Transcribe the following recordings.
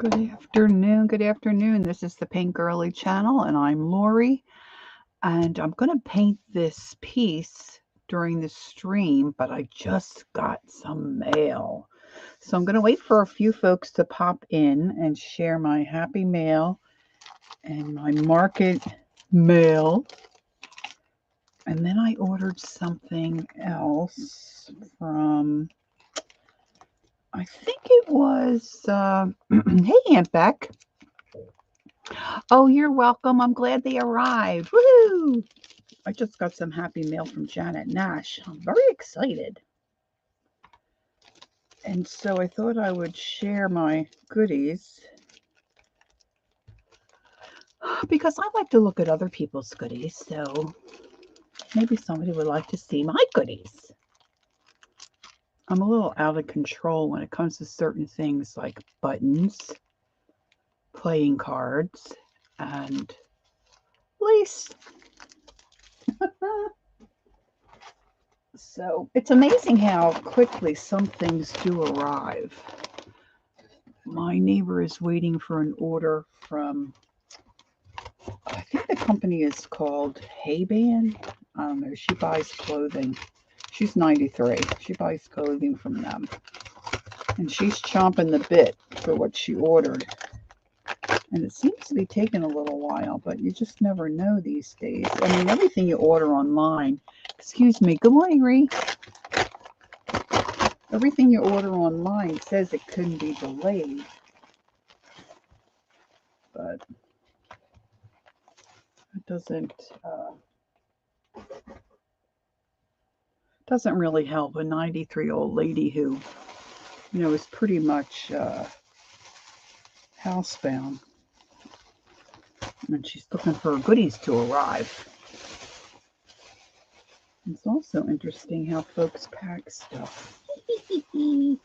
Good afternoon. Good afternoon. This is the Paint Girly channel, and I'm Lori. And I'm going to paint this piece during the stream, but I just got some mail. So I'm going to wait for a few folks to pop in and share my happy mail and my market mail. And then I ordered something else from, I think it was, hey, Aunt Beck. Oh, you're welcome. I'm glad they arrived. Woohoo! I just got some happy mail from Janet Nash. I'm very excited. And so I thought I would share my goodies because I like to look at other people's goodies. So maybe somebody would like to see my goodies. I'm a little out of control when it comes to certain things like buttons, playing cards, and lace. So it's amazing how quickly some things do arrive. My neighbor is waiting for an order from, I think the company is called Hayban. I don't know. She buys clothing. She's 93. She buys clothing from them. And she's chomping the bit for what she ordered. And it seems to be taking a little while, but you just never know these days. I mean, everything you order online. Excuse me. Good morning, Ree. Everything you order online says it couldn't be delayed. But it doesn't really help a 93-year-old lady who, is pretty much housebound. And she's looking for goodies to arrive. It's also interesting how folks pack stuff. I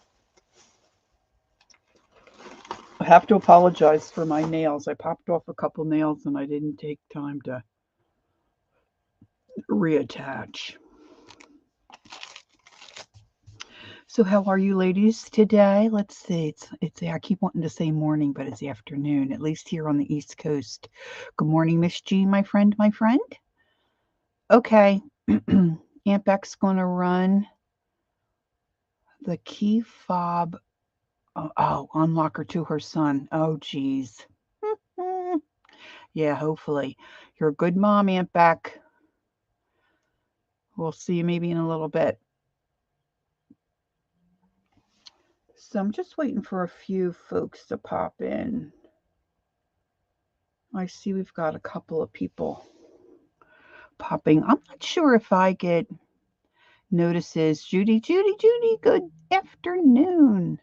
have to apologize for my nails. I popped off a couple nails and I didn't take time to reattach. So how are you ladies today? Let's see. It's I keep wanting to say morning, but it's afternoon, at least here on the East Coast. Good morning, Miss G, my friend. Okay. Aunt Beck's going to run the key fob. Oh, unlocker to her son. Oh, geez. Yeah, hopefully. You're a good mom, Aunt Beck. We'll see you maybe in a little bit. So I'm just waiting for a few folks to pop in. I see we've got a couple of people popping. I'm not sure if I get notices. Judy, good afternoon.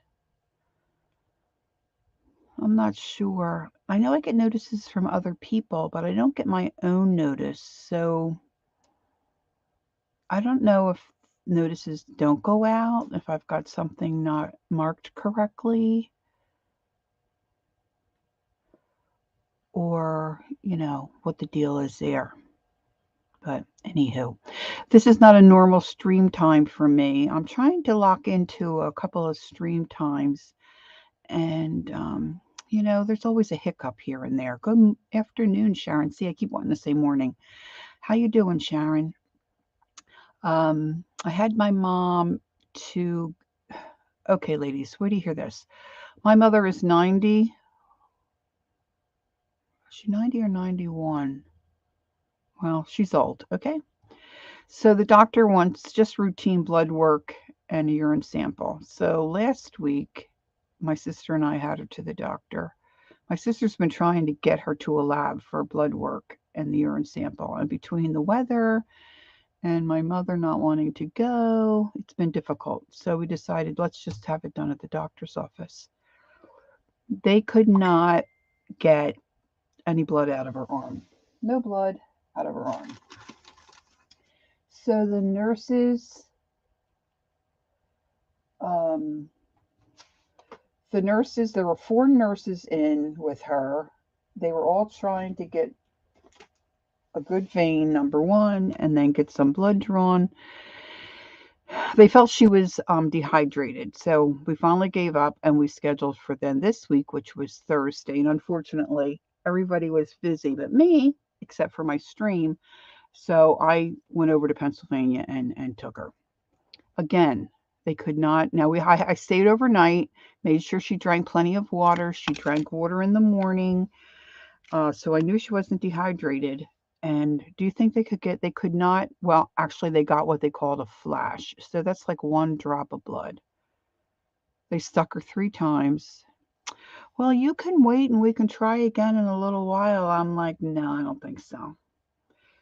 I'm not sure. I know I get notices from other people, but I don't get my own notice. So I don't know if notices don't go out, if I've got something not marked correctly, or, what the deal is there. But anywho, this is not a normal stream time for me. I'm trying to lock into a couple of stream times. And, there's always a hiccup here and there. Good afternoon, Sharon. See, I keep wanting to say morning. How you doing, Sharon? I had my mom to... Okay, ladies, where do you hear this? My mother is 90. Is she 90 or 91? Well, she's old, okay? So the doctor wants just routine blood work and a urine sample. So last week, my sister and I had her to the doctor. My sister's been trying to get her to a lab for blood work and the urine sample. And between the weather and my mother not wanting to go, it's been difficult. So we decided, let's just have it done at the doctor's office. They could not get any blood out of her arm. No blood out of her arm. So the nurses, there were 4 nurses in with her. They were all trying to get a good vein, number one, and then get some blood drawn. They felt she was dehydrated. So we finally gave up and we scheduled for then this week, which was Thursday. And unfortunately, everybody was busy but me, except for my stream. So I went over to Pennsylvania and took her. Again, they could not. Now I stayed overnight, made sure she drank plenty of water. She drank water in the morning. So I knew she wasn't dehydrated. And do you think they could not? Well, actually, they got what they called a flash. So that's like one drop of blood. They stuck her 3 times. Well, you can wait and we can try again in a little while. I'm like, no, I don't think so.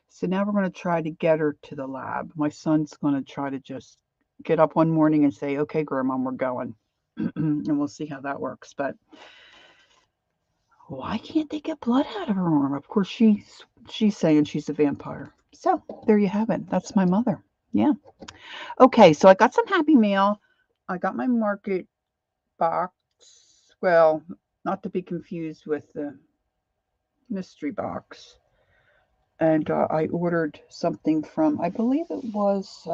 So now we're going to try to get her to the lab. My son's going to try to just get up one morning and say, okay, Grandma, we're going. And we'll see how that works. But why can't they get blood out of her arm? Of course, she's saying she's a vampire. So there you have it. That's my mother. Yeah. Okay, so I got some Happy Meal. I got my market box. Well, not to be confused with the mystery box. And I ordered something from, I believe it was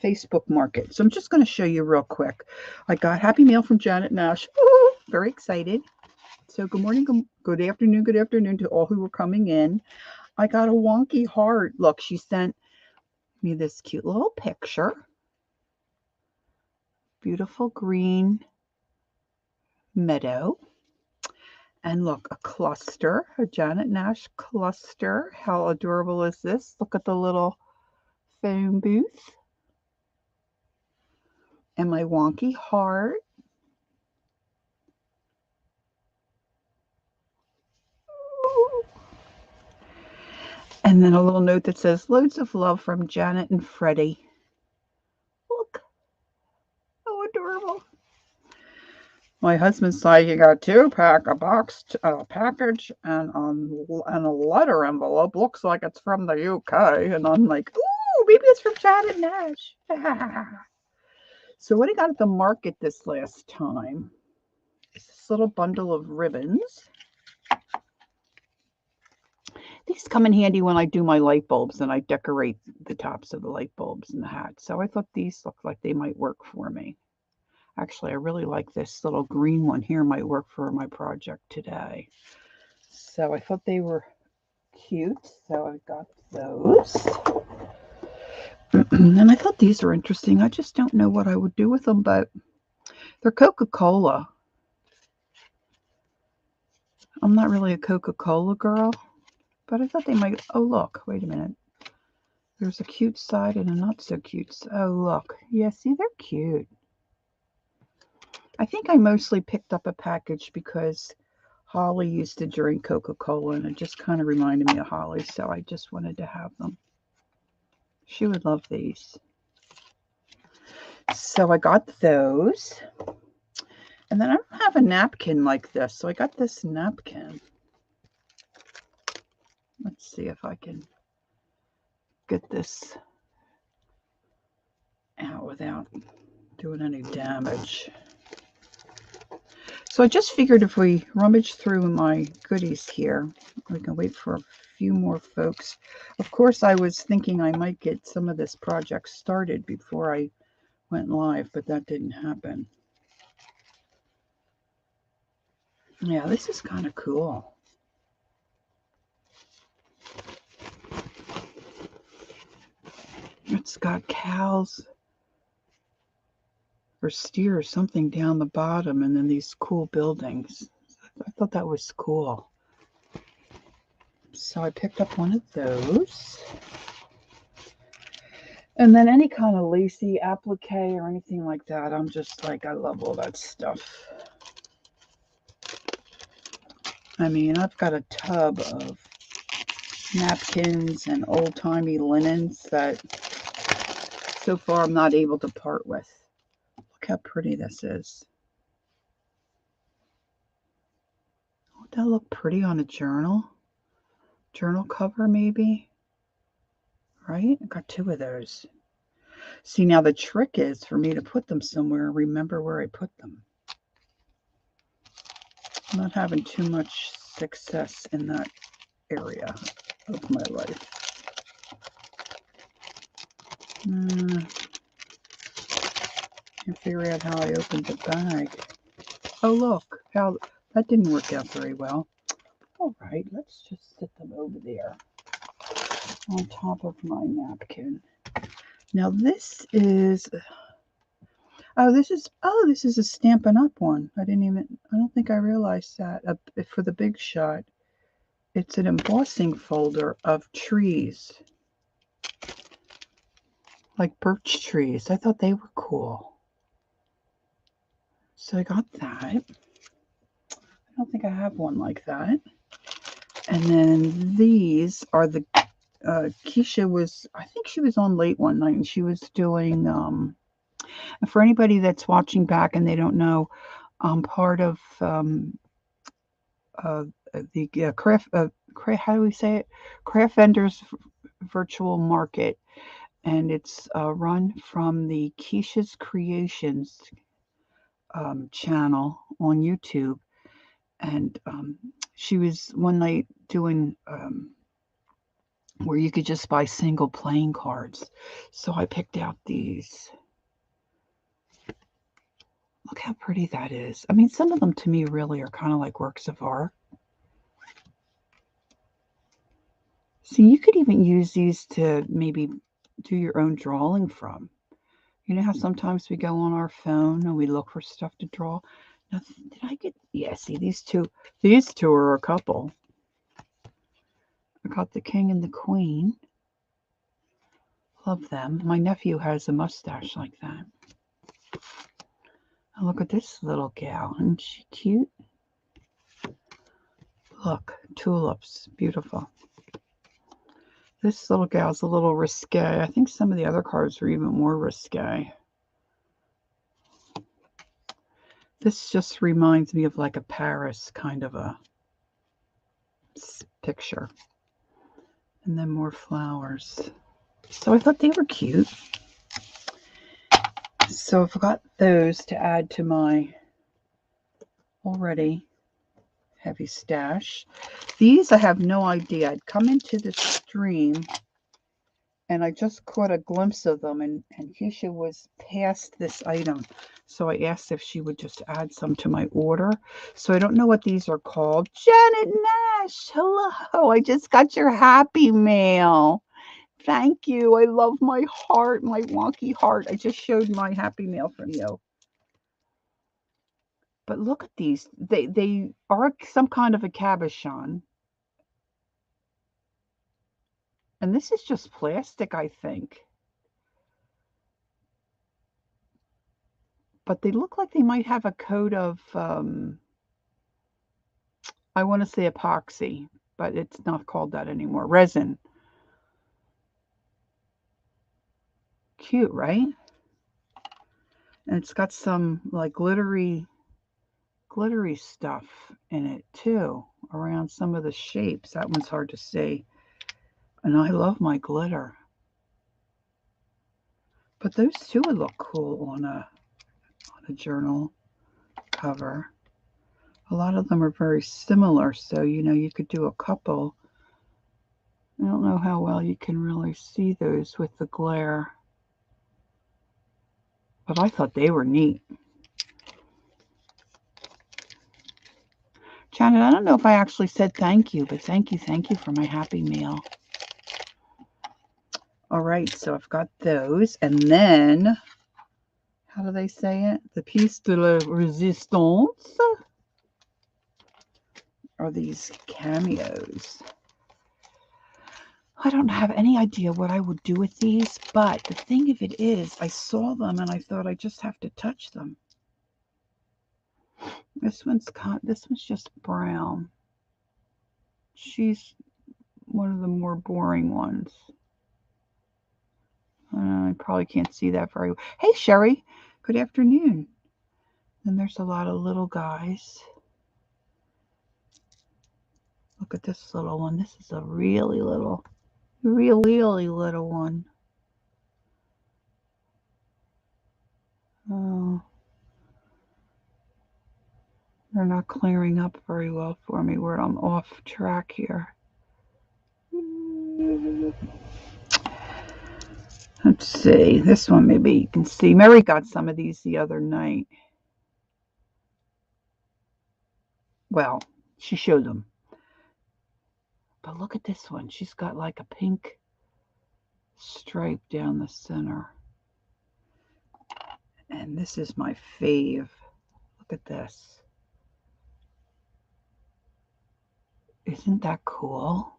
Facebook Market. So I'm just going to show you real quick. I got Happy Meal from Janet Nash. Woo! Very excited. So good morning, good afternoon to all who were coming in. I got a wonky heart. Look, she sent me this cute little picture. Beautiful green meadow. And look, a cluster, a Janet Nash cluster. How adorable is this? Look at the little phone booth. And my wonky heart. And then a little note that says, loads of love from Janet and Freddie. Look, how adorable. My husband's like, you got 2-pack, a box, a package, and a letter envelope. Looks like it's from the UK. And I'm like, ooh, maybe it's from Janet Nash. So what I got at the market this last time is this little bundle of ribbons. These come in handy when I do my light bulbs and I decorate the tops of the light bulbs and the hats. So I thought these looked like they might work for me. Actually, I really like this little green one here, might work for my project today. So I thought they were cute, so I got those. And I thought these are interesting. I just don't know what I would do with them, but they're Coca-Cola. I'm not really a Coca-Cola girl, but I thought they might. Oh, look, wait a minute. There's a cute side and a not so cute side. Oh, look. Yeah, see, they're cute. I think I mostly picked up a package because Holly used to drink Coca-Cola, and it just kind of reminded me of Holly, so I just wanted to have them. She would love these. So I got those. And then I don't have a napkin like this, so I got this napkin. Let's see if I can get this out without doing any damage. So I just figured if we rummage through my goodies here, we can wait for a few more folks. Of course, I was thinking I might get some of this project started before I went live, but that didn't happen. Yeah, this is kind of cool. It's got cows or steers, something down the bottom, and then these cool buildings. I thought that was cool. So I picked up one of those. And then any kind of lacy applique or anything like that, I'm just like, I love all that stuff. I mean, I've got a tub of napkins and old-timey linens that so far I'm not able to part with. Look how pretty this is. Would that look pretty on a journal? Journal cover, maybe? Right? I got 2 of those. See, now the trick is for me to put them somewhere, remember where I put them. I'm not having too much success in that area of my life. Can't figure out how I opened the bag. Oh, look. How that didn't work out very well. All right, let's just sit them over there on top of my napkin. Now this is this is a Stampin' Up one. I don't think I realized that. For the big shot, it's an embossing folder of trees, like birch trees. I thought they were cool, so I got that. I don't think I have one like that. And then these are the Keisha was, I think she was on late one night, and she was doing for anybody that's watching back and they don't know, I'm part of the craft, how do we say it? Craft Vendors Virtual Market, and it's run from the Keisha's Creations channel on YouTube. And she was one night doing where you could just buy single playing cards. So I picked out these. Look how pretty that is. I mean, some of them to me really are kind of like works of art. So you could even use these to maybe do your own drawing from. You know how sometimes we go on our phone and we look for stuff to draw? Now, did I get, yeah, see these two are a couple. I got the king and the queen. Love them. My nephew has a mustache like that. And look at this little gal. Isn't she cute? Look, tulips. Beautiful. This little gal's a little risque. I think some of the other cards are even more risque. This just reminds me of like a Paris kind of a picture. And then more flowers. So I thought they were cute. So I've got those to add to my already heavy stash. These I have no idea. I'd come into the stream and I just caught a glimpse of them, and Keisha was past this item. So I asked if she would just add some to my order. So I don't know what these are called. Janet Nash, hello. I just got your happy mail. Thank you. I love my heart, my wonky heart. I just showed my happy mail from you. But look at these. They are some kind of a cabochon. And this is just plastic, I think. But they look like they might have a coat of, I want to say epoxy, but it's not called that anymore. Resin. Cute, right? And it's got some like glittery stuff in it too, around some of the shapes. That one's hard to see. And I love my glitter. But those two would look cool on a journal cover. A lot of them are very similar, so you could do a couple. I don't know how well you can really see those with the glare, but I thought they were neat. Janet, I don't know if I actually said thank you, but thank you for my happy meal. All right, so I've got those, and then, how do they say it? The piece de la resistance are these cameos. I don't have any idea what I would do with these, but the thing of it is, I saw them and I thought I just have to touch them. This one's just brown. She's one of the more boring ones. I probably can't see that very well. Hey, Sherry. Good afternoon. And there's a lot of little guys. Look at this little one. This is a really little one. Oh, they're not clearing up very well for me where I'm off track here. Let's see. This one maybe you can see. Mary got some of these the other night. Well, she showed them. But look at this one. She's got like a pink stripe down the center. And this is my fave. Look at this. Isn't that cool?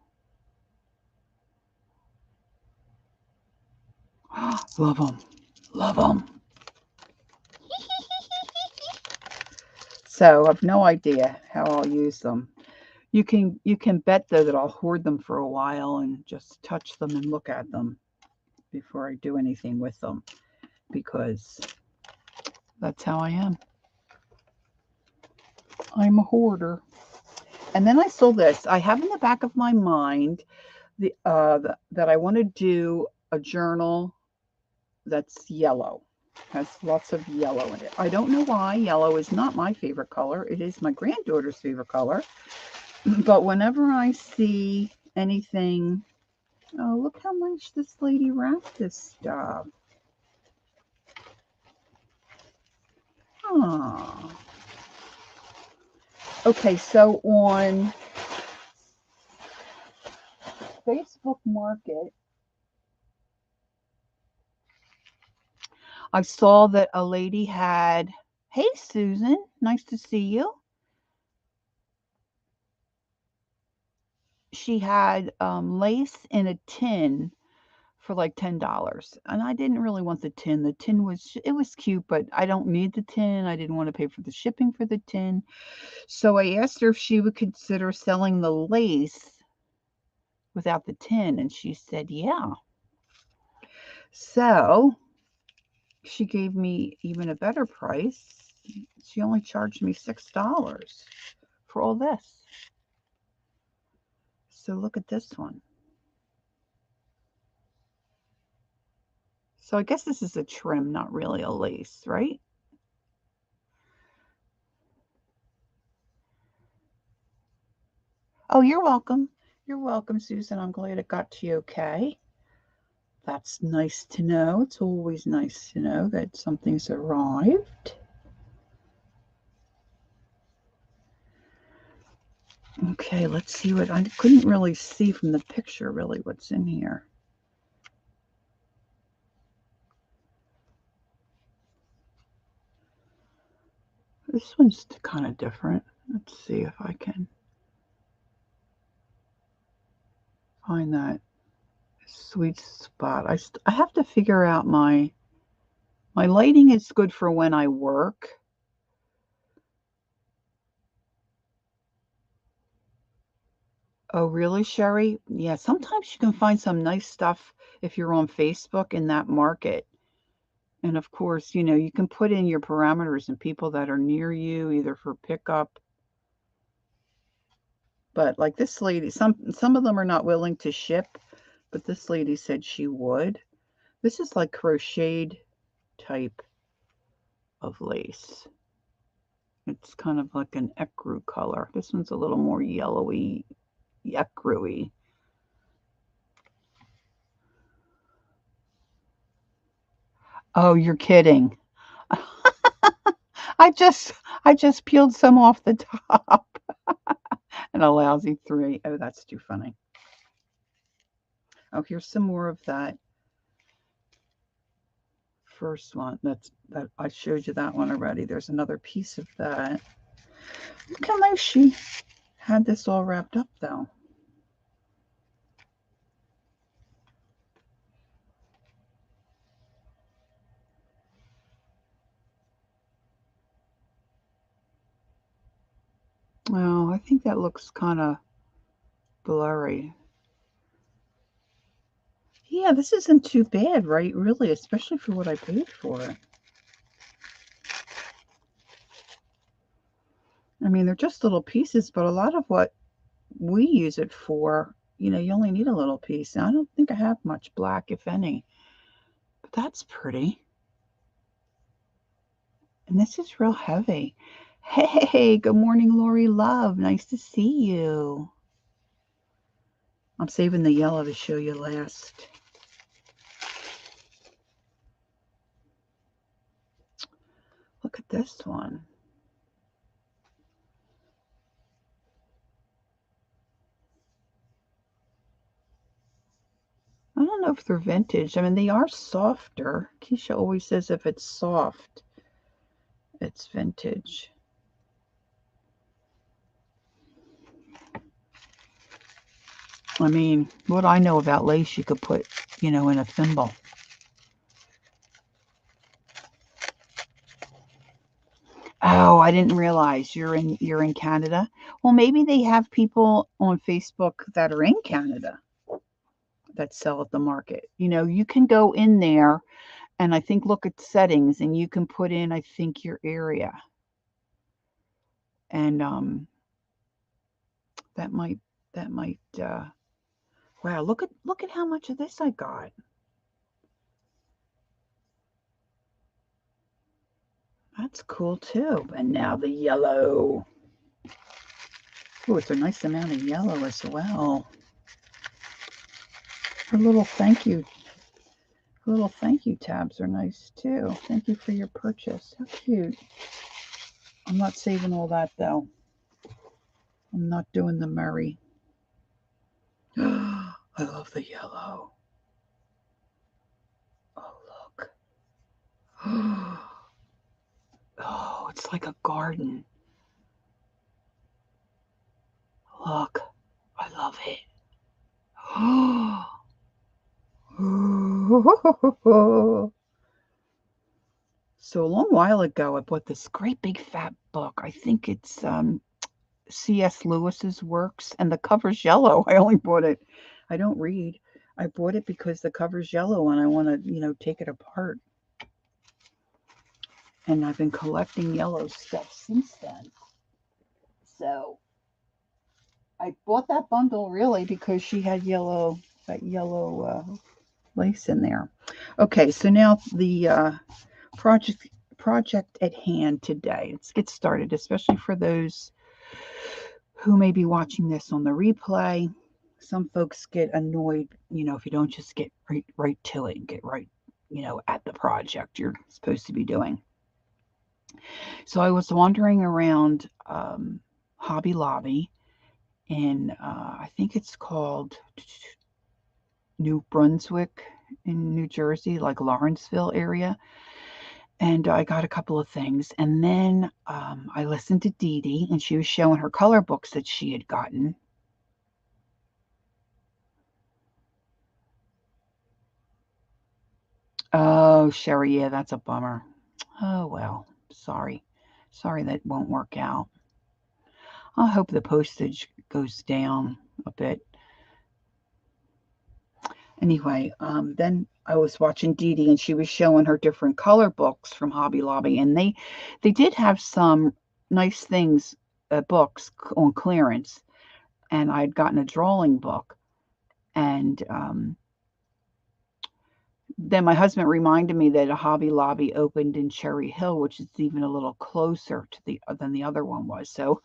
Love them. Love them. So I have no idea how I'll use them. You can bet though that I'll hoard them for a while and just touch them and look at them before I do anything with them, because that's how I am. I'm a hoarder. And then I saw this. I have in the back of my mind that I want to do a journal that's yellow. Has lots of yellow in it. I don't know why. Yellow is not my favorite color. It is my granddaughter's favorite color. But whenever I see anything, oh, look how much this lady wrapped this stuff. Oh. Okay, so on Facebook Market, I saw that a lady had, hey Susan, nice to see you. She had lace in a tin for like $10, and I didn't really want the tin. The tin was cute, but I don't need the tin. I didn't want to pay for the shipping for the tin. So I asked her if she would consider selling the lace without the tin, and she said yeah. So she gave me even a better price. She only charged me $6 for all this. So look at this one. So I guess this is a trim, not really a lace, right? Oh, you're welcome. You're welcome, Susan. I'm glad it got to you okay. That's nice to know. It's always nice to know that something's arrived. Okay, let's see what I couldn't really see from the picture really what's in here. This one's kind of different. Let's see if I can find that sweet spot. I have to figure out my lighting is good for when I work. Oh, really, Sherry? Yeah, sometimes you can find some nice stuff if you're on Facebook in that market. And of course, you can put in your parameters and people that are near you, either for pickup. But like this lady, some of them are not willing to ship, but this lady said she would. This is like crocheted type of lace. It's kind of like an ecru color. This one's a little more yellowy, ecru-y. Oh, you're kidding. I just I just peeled some off the top. And a lousy 3. Oh, that's too funny. Oh, here's some more of that first one. That I showed you that one already. There's another piece of that. Look how nice she had this all wrapped up though. Oh, I think that looks kind of blurry. Yeah, this isn't too bad, right? Really, especially for what I paid for it. I mean, they're just little pieces, but a lot of what we use it for, you only need a little piece. And I don't think I have much black, if any. But that's pretty. And this is real heavy. Hey, good morning, Lori Love. Nice to see you. I'm saving the yellow to show you last. Look at this one. I don't know if they're vintage. I mean, they are softer. Keisha always says if it's soft, it's vintage. I mean, what I know about lace, you could put, in a thimble. Oh, I didn't realize you're in Canada. Well, maybe they have people on Facebook that are in Canada that sell at the market. You can go in there and I think look at settings and you can put in I think your area. And that might wow, look at how much of this I got. That's cool too. And now the yellow. Oh, it's a nice amount of yellow as well. Her little thank you tabs are nice too. Thank you for your purchase. How cute. I'm not saving all that though. I'm not doing the Murray. I love the yellow. Oh, look. Oh, it's like a garden. Look. I love it. So a long while ago, I bought this great big fat book. I think it's C.S. Lewis's works, and the cover's yellow. I only bought it. I don't read. I bought it because the cover's yellow, and I want to, take it apart. And I've been collecting yellow stuff since then. So I bought that bundle really because she had that yellow lace in there. Okay, so now the project at hand today. Let's get started, especially for those who may be watching this on the replay. Some folks get annoyed, if you don't just get right to it and get right, at the project you're supposed to be doing. So I was wandering around Hobby Lobby in, I think it's called New Brunswick in New Jersey, like Lawrenceville area. And I got a couple of things. And then I listened to Dee Dee, and she was showing her color books that she had gotten. Oh, Sherry, yeah, that's a bummer. Oh, well, sorry. Sorry that won't work out. I hope the postage goes down a bit. Anyway, then I was watching Dee Dee, and she was showing her different color books from Hobby Lobby, and they did have some nice things, books on clearance, and I'd gotten a drawing book, and then my husband reminded me that a Hobby Lobby opened in Cherry Hill, which is even a little closer to than the other one was. So,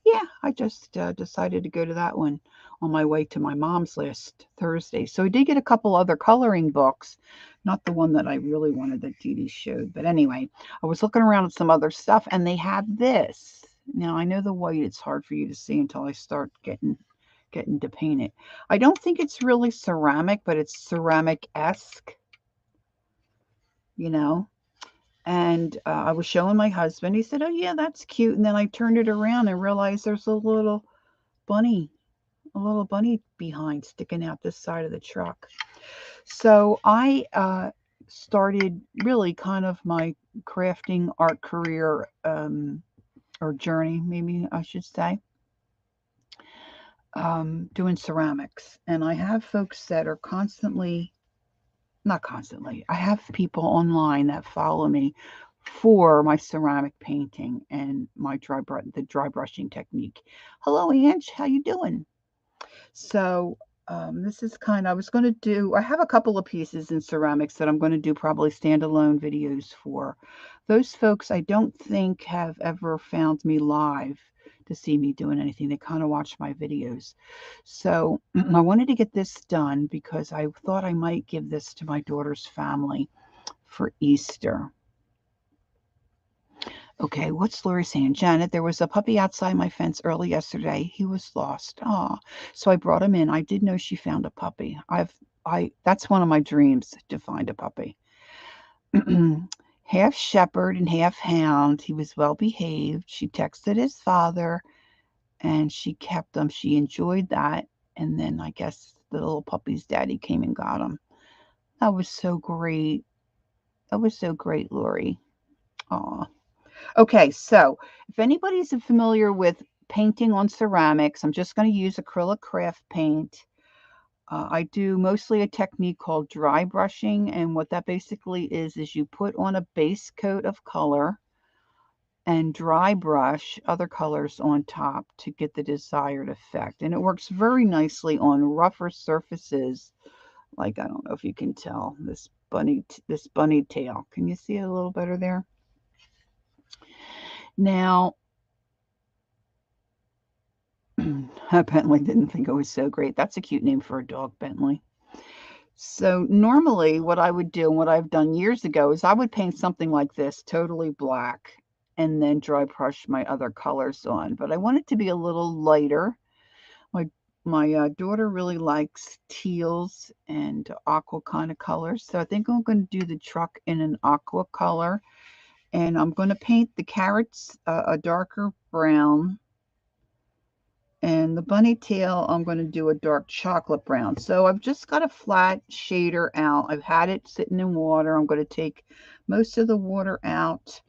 yeah, I just decided to go to that one on my way to my mom's last Thursday. So I did get a couple other coloring books, not the one that I really wanted that Dee Dee showed. But anyway, I was looking around at some other stuff, and they had this. Now I know the white; it's hard for you to see until I start getting to paint it. I don't think it's really ceramic, but it's ceramic-esque. And I was showing my husband. He said, "Oh yeah, that's cute." And then I turned it around and realized there's a little bunny behind sticking out this side of the truck. So I started really kind of my crafting art career, or journey, maybe I should say, doing ceramics. And I have folks that are not constantly. I have people online that follow me for my ceramic painting and my the dry brushing technique. Hello, Ange. How you doing? So this is I was going to do, I have a couple of pieces in ceramics that I'm going to do probably standalone videos for. Those folks I don't think have ever found me live to see me doing anything. They kind of watch my videos. So I wanted to get this done because I thought I might give this to my daughter's family for Easter. Okay, what's Lori saying? Janet, there was a puppy outside my fence early yesterday. He was lost. Ah, so I brought him in. I did know she found a puppy. That's one of my dreams, to find a puppy. Half shepherd and half hound. He was well behaved. She texted his father and she kept him. She enjoyed that. And then I guess the little puppy's daddy came and got him. That was so great. That was so great, Lori. Aw. Okay, so if anybody's familiar with painting on ceramics, I'm just going to use acrylic craft paint. I do mostly a technique called dry brushing, and what that basically is you put on a base coat of color and dry brush other colors on top to get the desired effect. And it works very nicely on rougher surfaces, like, I don't know if you can tell, this bunny tail. Can you see it a little better there? Now, Bentley didn't think it was so great. That's a cute name for a dog, Bentley. So normally what I would do and what I've done years ago is I would paint something like this, totally black, and then dry brush my other colors on. But I want it to be a little lighter. My daughter really likes teals and aqua kind of colors. So I think I'm going to do the truck in an aqua color. And I'm going to paint the carrots a darker brown. And the bunny tail, I'm going to do a dark chocolate brown. So I've just got a flat shader out. I've had it sitting in water. I'm going to take most of the water out.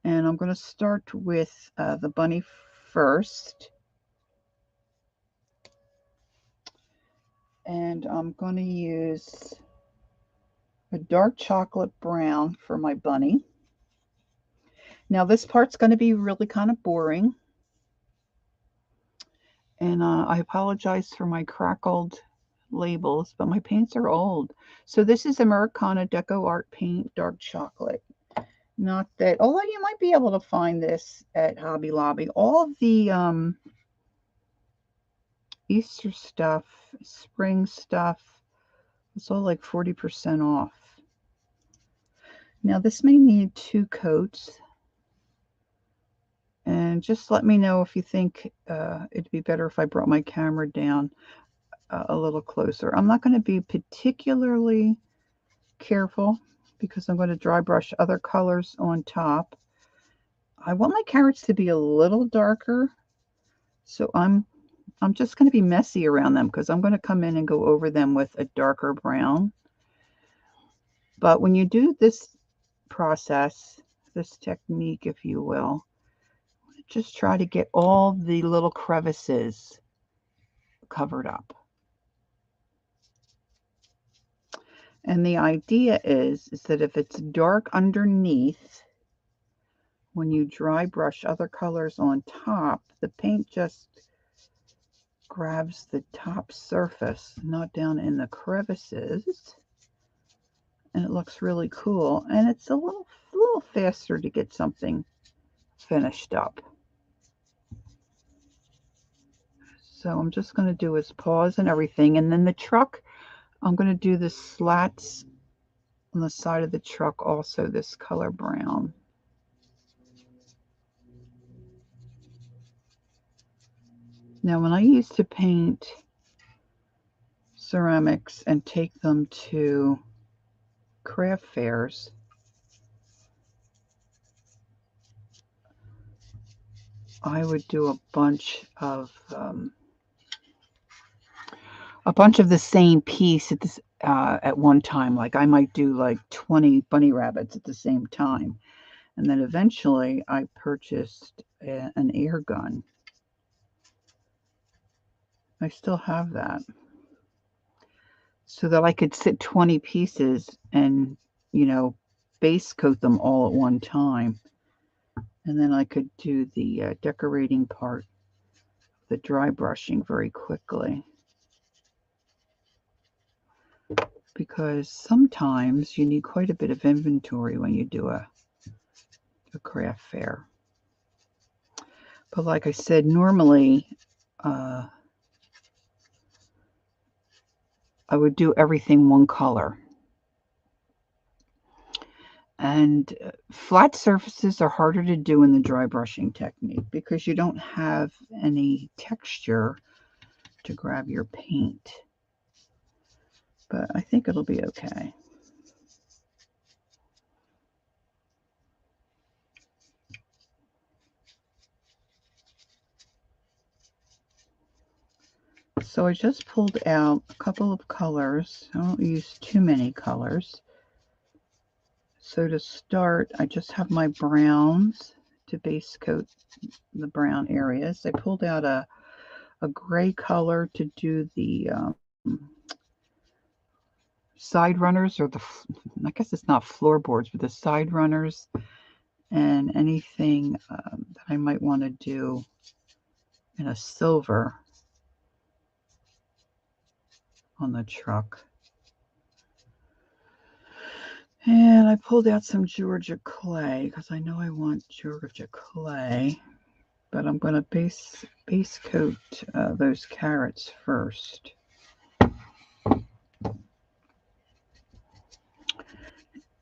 And I'm going to start with the bunny first. And I'm going to use a dark chocolate brown for my bunny. Now this part's going to be really kind of boring. And I apologize for my crackled labels, but my paints are old. So this is Americana Deco Art Paint Dark Chocolate. Not that, although you might be able to find this at Hobby Lobby. All of the Easter stuff, spring stuff, it's all like 40% off. Now this may need 2 coats. And just let me know if you think it'd be better if I brought my camera down a little closer. I'm not going to be particularly careful because I'm going to dry brush other colors on top. I want my carrots to be a little darker, so I'm just going to be messy around them because I'm going to come in and go over them with a darker brown. But when you do this process, this technique, if you will, just try to get all the little crevices covered up. And the idea is that if it's dark underneath, when you dry brush other colors on top, the paint just grabs the top surface, not down in the crevices. And it looks really cool. And it's a little faster to get something finished up. So I'm just going to do his paws and everything. And then the truck, I'm going to do the slats on the side of the truck also this color brown. Now when I used to paint ceramics and take them to craft fairs, I would do a bunch of the same piece at one time. Like I might do like 20 bunny rabbits at the same time. And then eventually I purchased an air gun. I still have that. So that I could sit 20 pieces and, base coat them all at one time. And then I could do the decorating part, the dry brushing very quickly. Because sometimes you need quite a bit of inventory when you do a craft fair. But like I said, normally I would do everything one color. And flat surfaces are harder to do in the dry brushing technique because you don't have any texture to grab your paint. But I think it'll be okay. So I just pulled out a couple of colors. I don't use too many colors. So to start, I just have my browns to base coat the brown areas. I pulled out a gray color to do the side runners, or I guess it's not floorboards, but the side runners, and anything that I might want to do in a silver on the truck. And I pulled out some Georgia clay because I know I want Georgia clay, but I'm going to base coat those carrots first.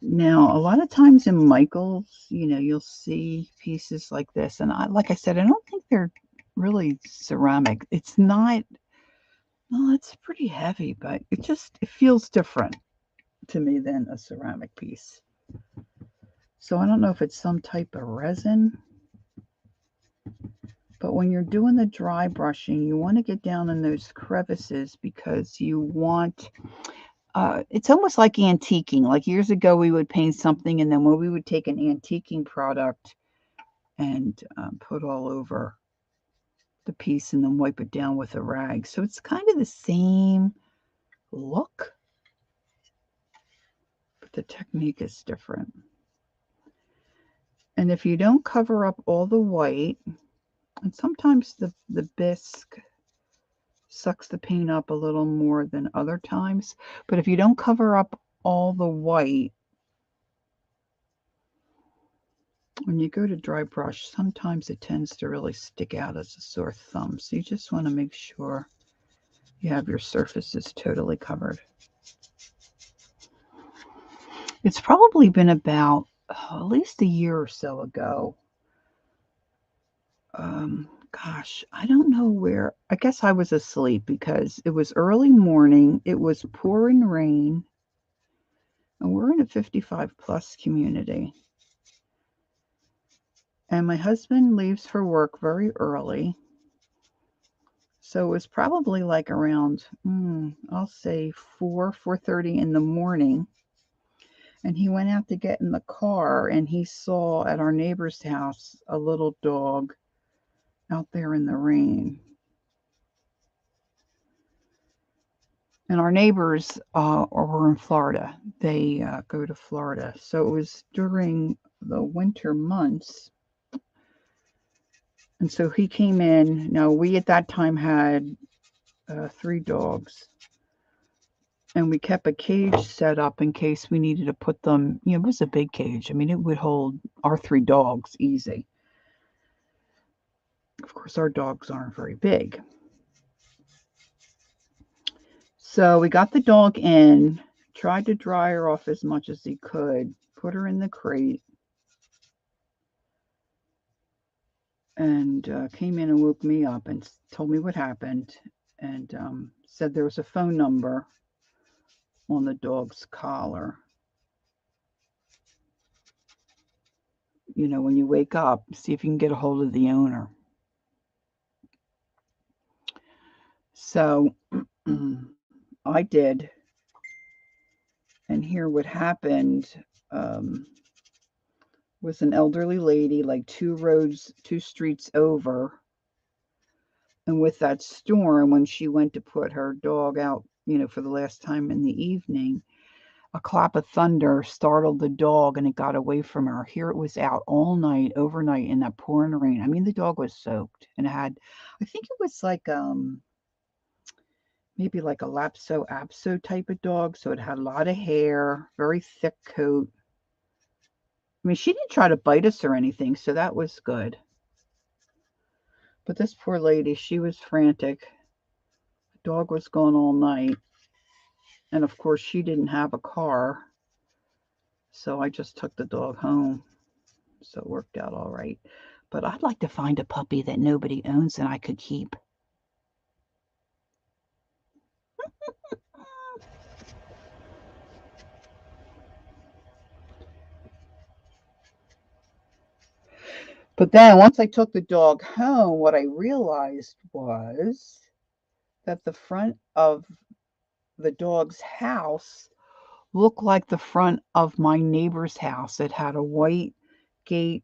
Now, a lot of times in Michael's, you'll see pieces like this, and like I said, I don't think they're really ceramic. It's not. Well, it's pretty heavy, but it feels different to me than a ceramic piece. So I don't know if it's some type of resin, but when you're doing the dry brushing, you want to get down in those crevices because you want, it's almost like antiquing. Like years ago, we would paint something, and then when we would take an antiquing product and put all over the piece and then wipe it down with a rag. So it's kind of the same look, but the technique is different. And if you don't cover up all the white, and sometimes the bisque sucks the paint up a little more than other times, but if you don't cover up all the white, when you go to dry brush, sometimes it tends to really stick out as a sore thumb. So you just want to make sure you have your surfaces totally covered. It's probably been about at least a year or so ago. Gosh, I don't know where. I guess I was asleep because it was early morning. It was pouring rain, and we're in a 55 plus community. And my husband leaves for work very early. So it was probably like around, I'll say 4:30 in the morning. And he went out to get in the car, and he saw at our neighbor's house a little dog out there in the rain. And our neighbors were in Florida. They go to Florida. So it was during the winter months. And so he came in. Now, we at that time had 3 dogs. And we kept a cage set up in case we needed to put them. It was a big cage. I mean, it would hold our 3 dogs easy. Of course, our dogs aren't very big. So we got the dog in, tried to dry her off as much as he could, put her in the crate, and came in and woke me up and told me what happened, and said there was a phone number on the dog's collar. When you wake up, see if you can get a hold of the owner. So I did. And here what happened was an elderly lady, like 2 streets over. And with that storm, when she went to put her dog out, for the last time in the evening, a clap of thunder startled the dog and it got away from her. Here it was out all night, overnight in that pouring rain. I mean, the dog was soaked and had, I think it was like maybe like a Lapso Apso type of dog. So it had a lot of hair, very thick coat. I mean, she didn't try to bite us or anything, so that was good. But this poor lady, she was frantic. The dog was gone all night. And of course, she didn't have a car. So I just took the dog home. So it worked out all right. But I'd like to find a puppy that nobody owns and I could keep. But then once I took the dog home, what I realized was that the front of the dog's house looked like the front of my neighbor's house. It had a white gate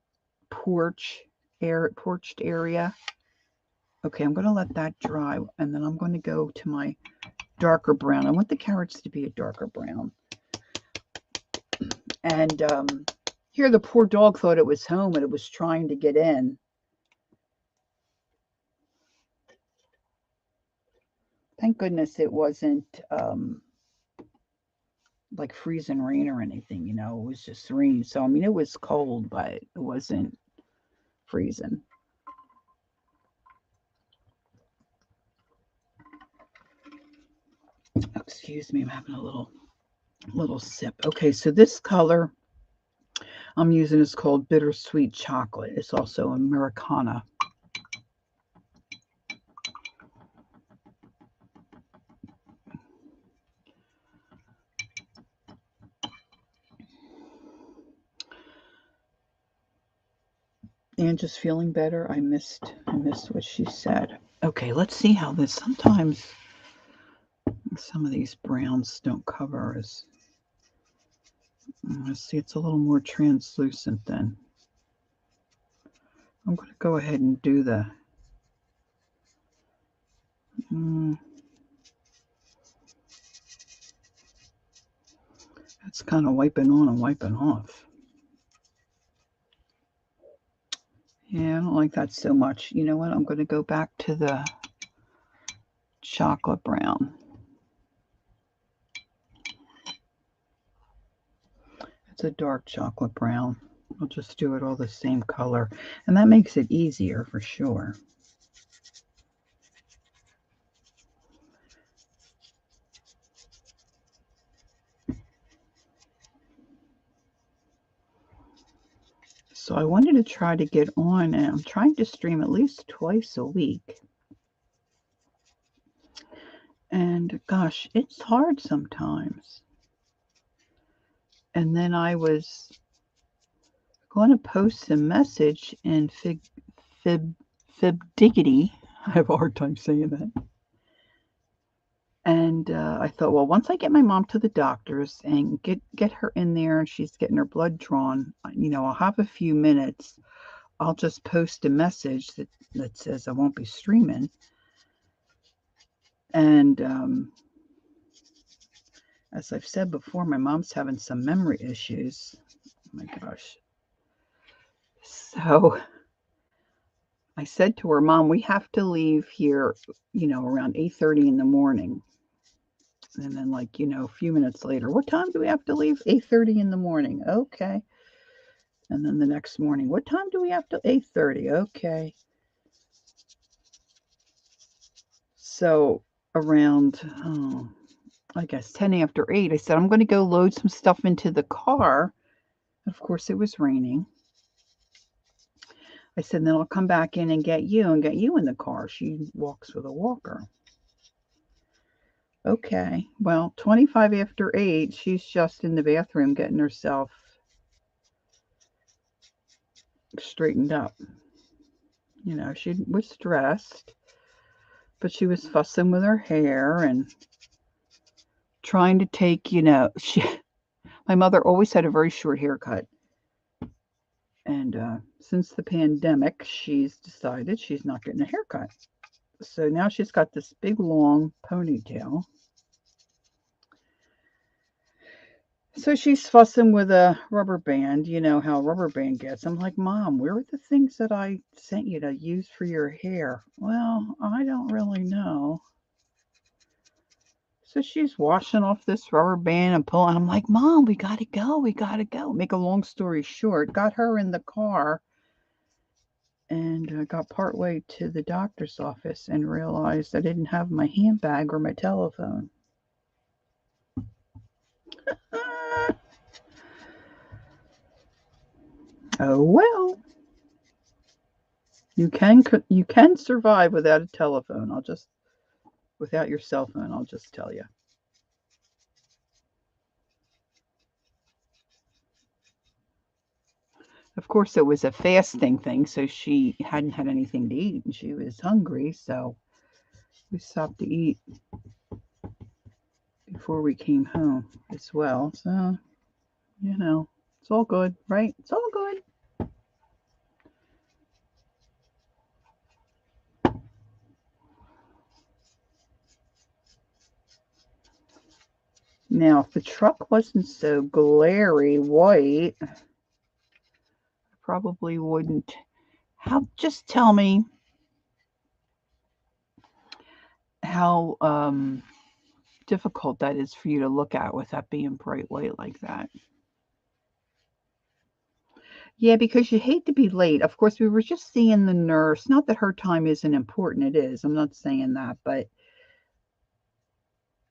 porched area. Okay, I'm going to let that dry, and then I'm going to go to my darker brown. I want the carrots to be a darker brown. And here the poor dog thought it was home and it was trying to get in. Thank goodness it wasn't like freezing rain or anything, it was just rain. So, I mean, it was cold, but it wasn't freezing. Excuse me, I'm having a little sip. Okay, so this color I'm using is called Bittersweet Chocolate. It's also Americana. And just feeling better. I missed what she said. Okay, let's see how this. Sometimes some of these browns don't cover as. Let's see, it's a little more translucent then. I'm going to go ahead and do the. It's kind of wiping on and wiping off. Yeah, I don't like that so much. You know what? I'm going to go back to the chocolate brown. It's a dark chocolate brown. I'll just do it all the same color. And that makes it easier for sure. So I wanted to try to get on, and I'm trying to stream at least twice a week. And gosh, it's hard sometimes. And then I was going to post a message in Fibdiggity. I have a hard time saying that. And I thought, well, once I get my mom to the doctors and get her in there and she's getting her blood drawn, I'll have a few minutes. I'll just post a message that says I won't be streaming. And as I've said before, my mom's having some memory issues. Oh my gosh. So I said to her, Mom, we have to leave here, around 8:30 in the morning. And then a few minutes later, what time do we have to leave? 8:30 in the morning. Okay. And then the next morning, what time do we have to? 8:30. Okay. So around, I guess 10 after 8, I said, I'm going to go load some stuff into the car. Of course, it was raining. I said, then I'll come back in and get you in the car. She walks with a walker. Okay. Well, 25 after 8, she's just in the bathroom getting herself straightened up. She was dressed, but she was fussing with her hair and trying to take, my mother always had a very short haircut. And since the pandemic, she's decided she's not getting a haircut. So now she's got this big, long ponytail. So she's fussing with a rubber band. You know how rubber band gets. I'm like, Mom, where are the things that I sent you to use for your hair? Well, I don't really know. So she's washing off this rubber band and pulling. I'm like, Mom, we got to go. We got to go. Make a long story short, got her in the car and got partway to the doctor's office and realized I didn't have my handbag or my telephone. Oh well, you can survive without a telephone. Without your cell phone, I'll just tell you. Of course, it was a fasting thing, so she hadn't had anything to eat and she was hungry, so we stopped to eat before we came home as well. So, it's all good, right? It's all good. Now, if the truck wasn't so glary white, I probably wouldn't. Just tell me how difficult that is for you to look at with that being bright white like that. Yeah, because you hate to be late. Of course, we were just seeing the nurse. Not that her time isn't important, it is. I'm not saying that, but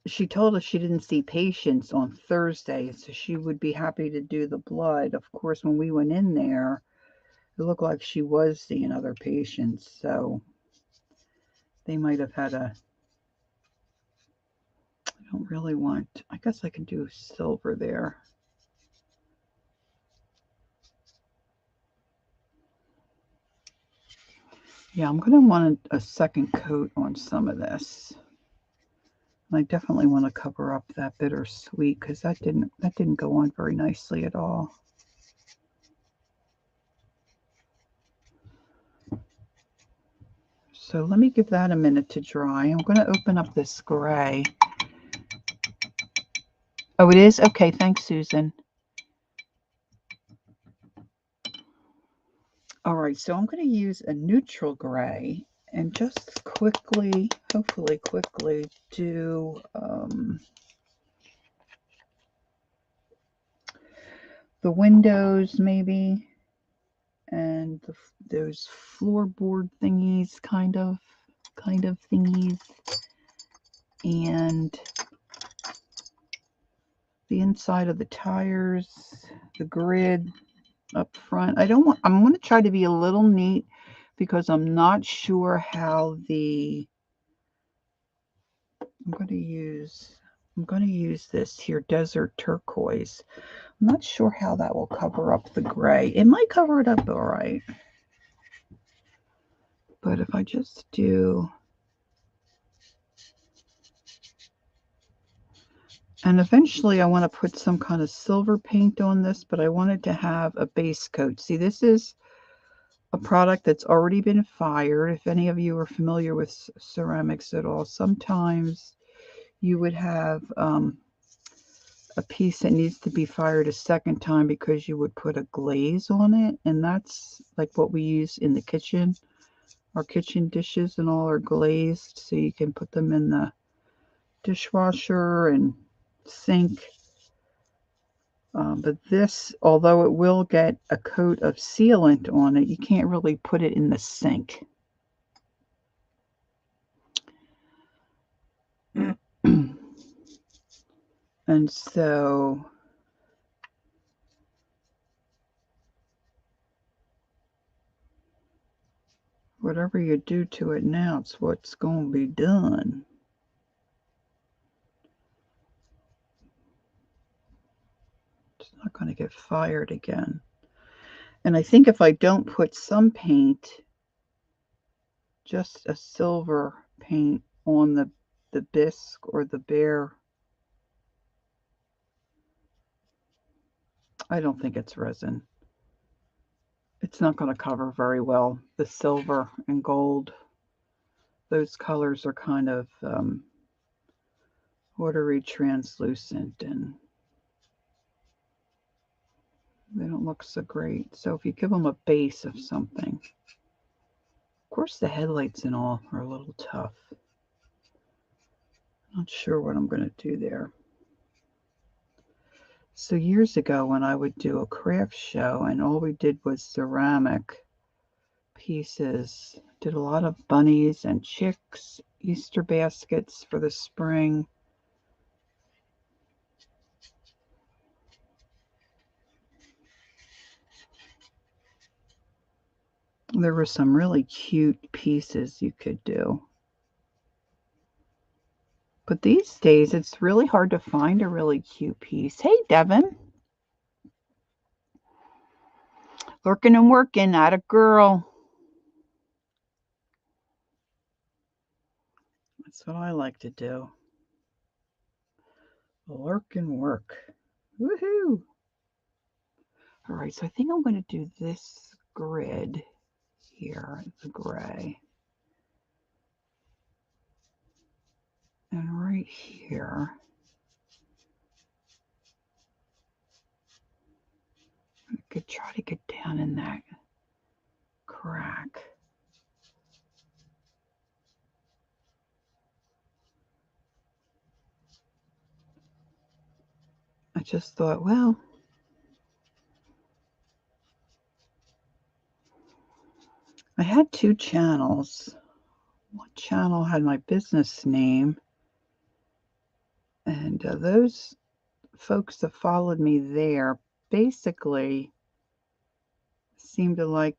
she told us she didn't see patients on Thursday, so she would be happy to do the blood. Of course, when we went in there, it looked like she was seeing other patients, so they might have had a. I don't really want. I guess I can do silver there. Yeah, I'm going to want a second coat on some of this. I definitely want to cover up that bittersweet because that didn't go on very nicely at all. So let me give that a minute to dry. I'm going to open up this gray. Oh, it is? Okay, thanks, Susan. All right, so I'm going to use a neutral gray and just quickly, hopefully quickly, do the windows maybe, and those floorboard thingies, kind of thingies, and the inside of the tires, the grid up front. I'm going to try to be a little neat because I'm not sure how I'm going to use this here, desert turquoise. I'm not sure how that will cover up the gray. It might cover it up all right. But if I just do, and eventually I want to put some kind of silver paint on this, but I wanted to have a base coat. See, this is a product that's already been fired. If any of you are familiar with ceramics at all, sometimes you would have a piece that needs to be fired a second time because you would put a glaze on it, and that's like what we use in the kitchen. Our kitchen dishes and all are glazed, so you can put them in the dishwasher and sink. But this, although it will get a coat of sealant on it, you can't really put it in the sink. And so whatever you do to it now, it's what's going to be done. It's not going to get fired again. And I think if I don't put some paint, just a silver paint on the bisque or the bear, I don't think it's resin. It's not going to cover very well. The silver and gold, those colors are kind of watery translucent and they don't look so great. So if you give them a base of something, of course the headlights and all are a little tough. Not sure what I'm going to do there. So years ago when I would do a craft show and all we did was ceramic pieces, did a lot of bunnies and chicks, Easter baskets for the spring. There were some really cute pieces you could do. But these days, it's really hard to find a really cute piece. Hey, Devin. Lurking and working, at a girl. That's what I like to do. Lurk and work. Woohoo! All right, so I think I'm going to do this grid here, the gray. And right here, I could try to get down in that crack. I just thought, well, I had two channels. One channel had my business name, and those folks that followed me there basically seemed to like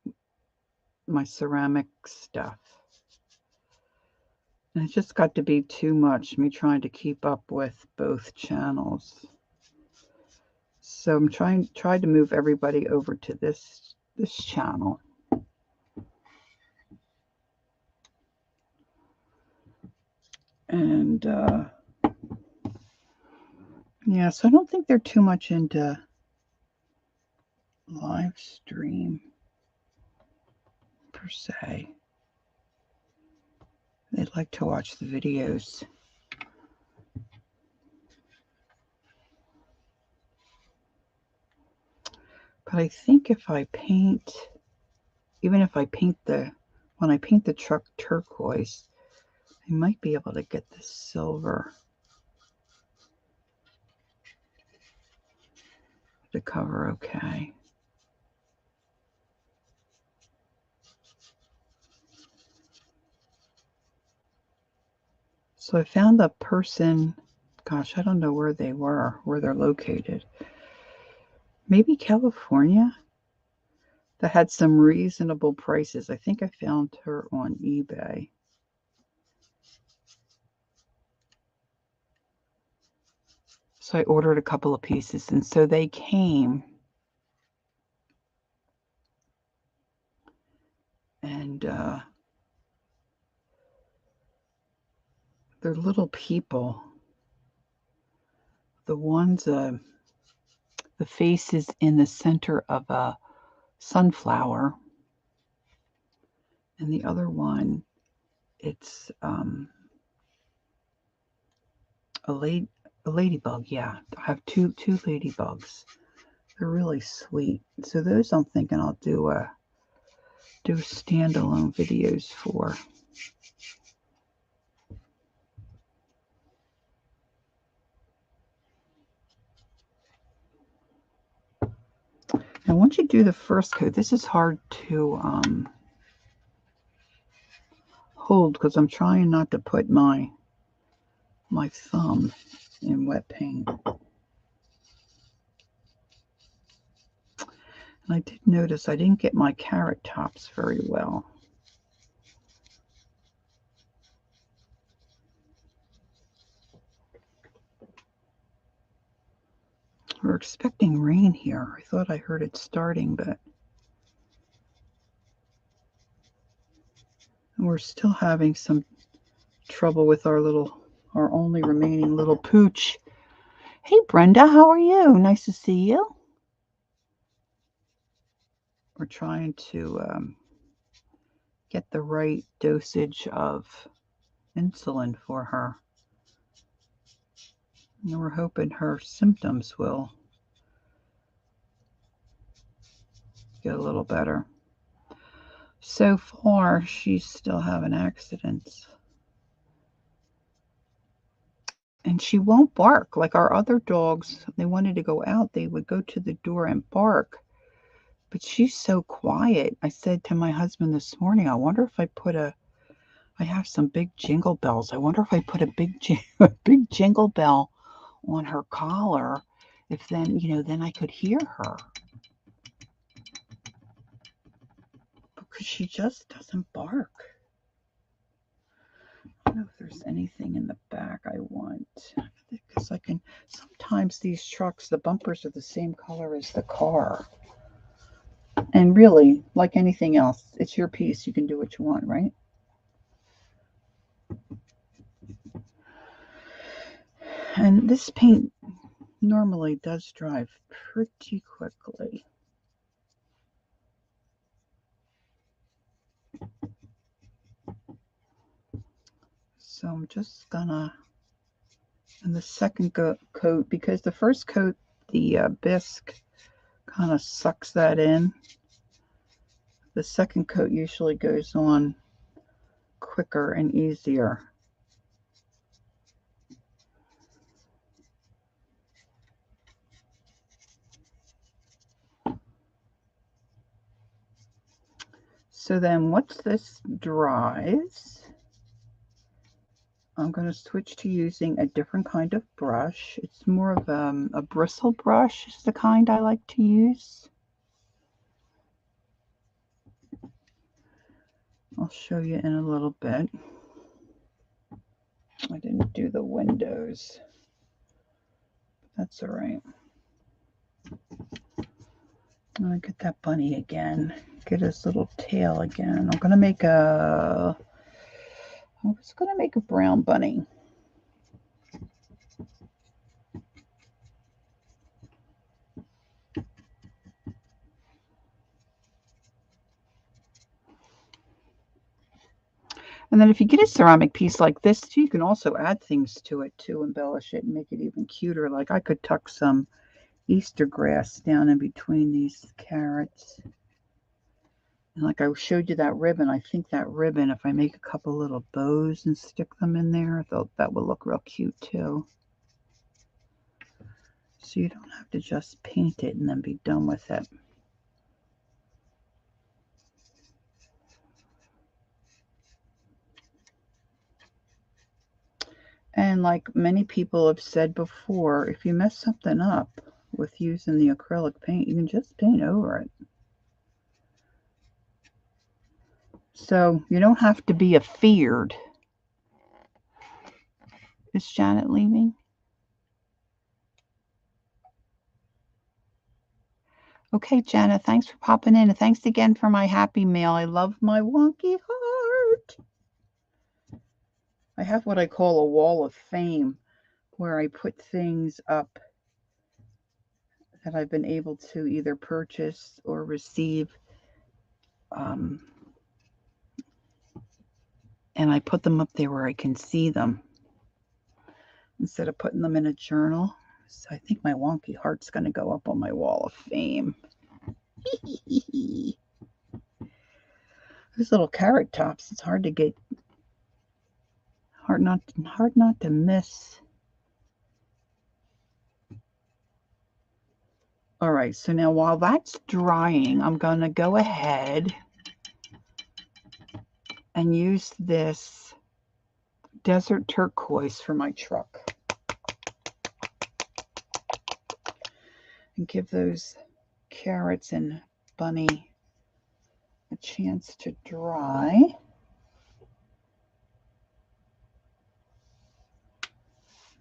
my ceramic stuff. And it just got to be too much, me trying to keep up with both channels. So I'm tried to move everybody over to this channel. And yeah, so I don't think they're too much into live stream per se. They'd like to watch the videos. But I think if I paint, even if I paint when I paint the truck turquoise, I might be able to get the silver to cover okay. So I found a person, gosh, I don't know where they were, where they're located. Maybe California, that had some reasonable prices. I think I found her on eBay. So I ordered a couple of pieces, and so they came. And they're little people. The one's the face is in the center of a sunflower, and the other one, it's a ladybug. Yeah, I have two ladybugs. They're really sweet. So those I'm thinking I'll do standalone videos for. Now, once you do the first coat, this is hard to hold because I'm trying not to put my thumb in wet paint. And I did notice I didn't get my carrot tops very well. We're expecting rain here. I thought I heard it starting, but we're still having some trouble with our only remaining little pooch. Hey, Brenda, how are you? Nice to see you. We're trying to get the right dosage of insulin for her. And we're hoping her symptoms will get a little better. So far, she's still having accidents. And she won't bark like our other dogs. They wanted to go out, they would go to the door and bark. But she's so quiet. I said to my husband this morning, I wonder if I have some big jingle bells. I wonder if I put a big jingle bell on her collar, if then I could hear her. because she just doesn't bark. I don't know if there's anything in the back I want, because I can, sometimes these trucks, the bumpers are the same color as the car. And really, like anything else, it's your piece. You can do what you want, right? And this paint normally does dry pretty quickly. So I'm just gonna, and the second coat, because the first coat, the bisque kind of sucks that in. The second coat usually goes on quicker and easier. So then once this dries, I'm going to switch to using a different kind of brush. It's more of a bristle brush is the kind I like to use. I'll show you in a little bit. I didn't do the windows. That's all right. I'm going to get that bunny again. Get his little tail again. I'm going to make a... I was going to make a brown bunny. And then if you get a ceramic piece like this, you can also add things to it to embellish it and make it even cuter. Like I could tuck some Easter grass down in between these carrots. And like I showed you that ribbon, I think that ribbon, if I make a couple little bows and stick them in there, that would look real cute too. So you don't have to just paint it and then be done with it. And like many people have said before, if you mess something up with using the acrylic paint, you can just paint over it. So you don't have to be afeared. Is Janet leaving? Okay, Janet, thanks for popping in. And thanks again for my happy mail. I love my wonky heart. I have what I call a wall of fame, where I put things up that I've been able to either purchase or receive. And I put them up there where I can see them instead of putting them in a journal. So I think my wonky heart's going to go up on my wall of fame. Those little carrot tops, it's hard to get, hard not to miss. All right, so now while that's drying, I'm going to go ahead and use this desert turquoise for my truck. And give those carrots and bunny a chance to dry.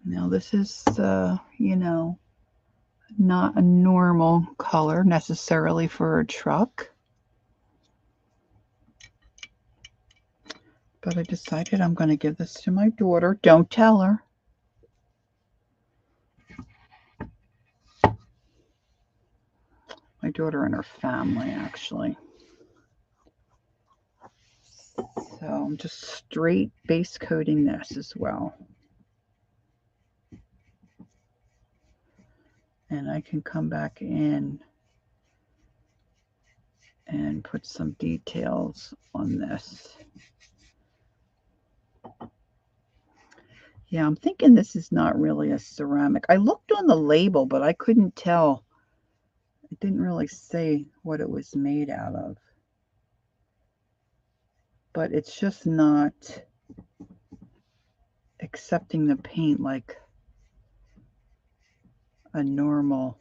Now this is, you know, not a normal color necessarily for a truck. But I decided I'm going to give this to my daughter. Don't tell her. My daughter and her family, actually. So I'm just straight base coating this as well. And I can come back in and put some details on this. Yeah, I'm thinking this is not really a ceramic. I looked on the label, but I couldn't tell. It didn't really say what it was made out of. But it's just not accepting the paint like a normal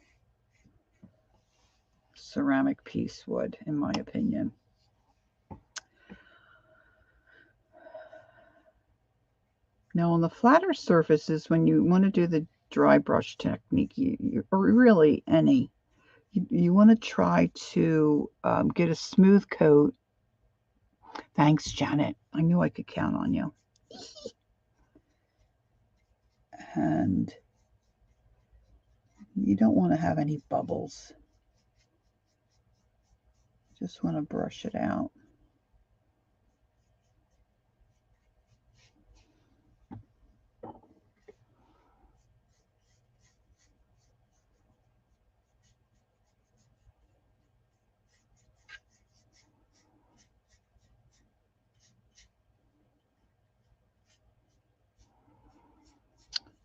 ceramic piece would, in my opinion. Now on the flatter surfaces, when you want to do the dry brush technique, or really any, you want to try to get a smooth coat. Thanks, Janet. I knew I could count on you. And you don't want to have any bubbles. Just want to brush it out.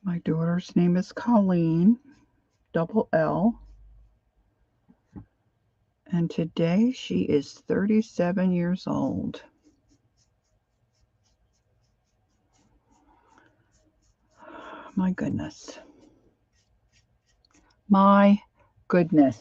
My daughter's name is Colleen, double L. And today she is 37 years old. My goodness. My goodness.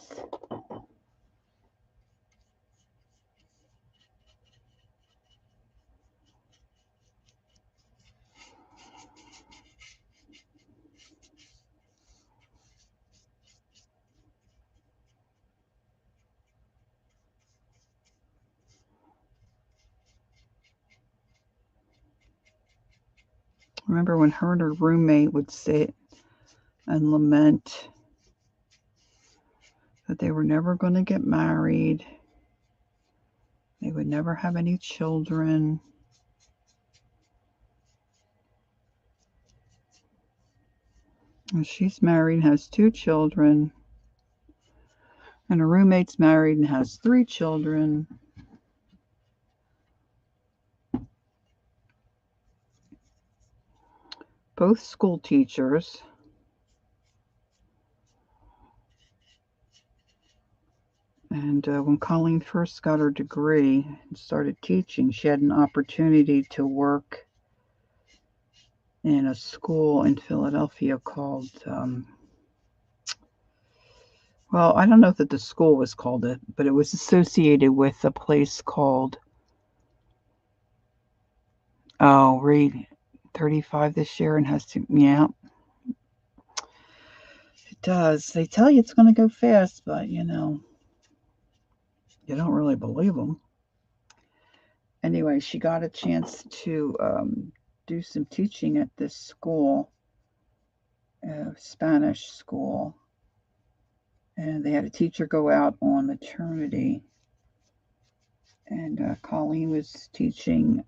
Remember when her and her roommate would sit and lament that they were never going to get married. They would never have any children. And she's married and has 2 children. And her roommate's married and has 3 children. Both school teachers. And when Colleen first got her degree and started teaching, she had an opportunity to work in a school in Philadelphia called, well, I don't know that the school was called it, but it was associated with a place called, Reed, 35 this year and has to, yeah. It does. They tell you it's going to go fast, but you don't really believe them. Anyway, she got a chance to do some teaching at this school, Spanish school. And they had a teacher go out on maternity. And Colleen was teaching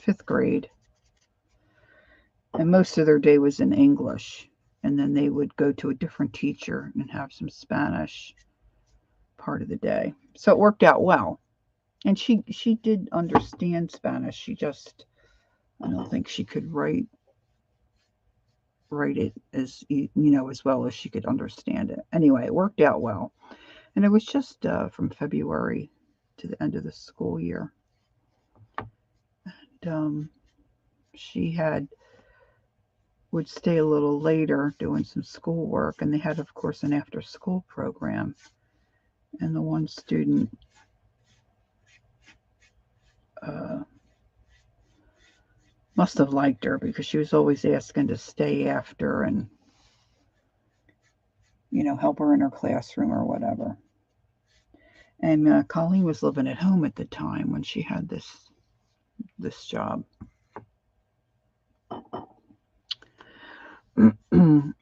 5th grade. And most of their day was in English. And then they would go to a different teacher and have some Spanish part of the day. So it worked out well. And she did understand Spanish. She just, I don't think she could write it as as well as she could understand it. Anyway, it worked out well. And it was just from February to the end of the school year. And she would stay a little later doing some schoolwork, and they had, of course, an after-school program. And the one student must have liked her because she was always asking to stay after and help her in her classroom or whatever. And Colleen was living at home at the time when she had this job. And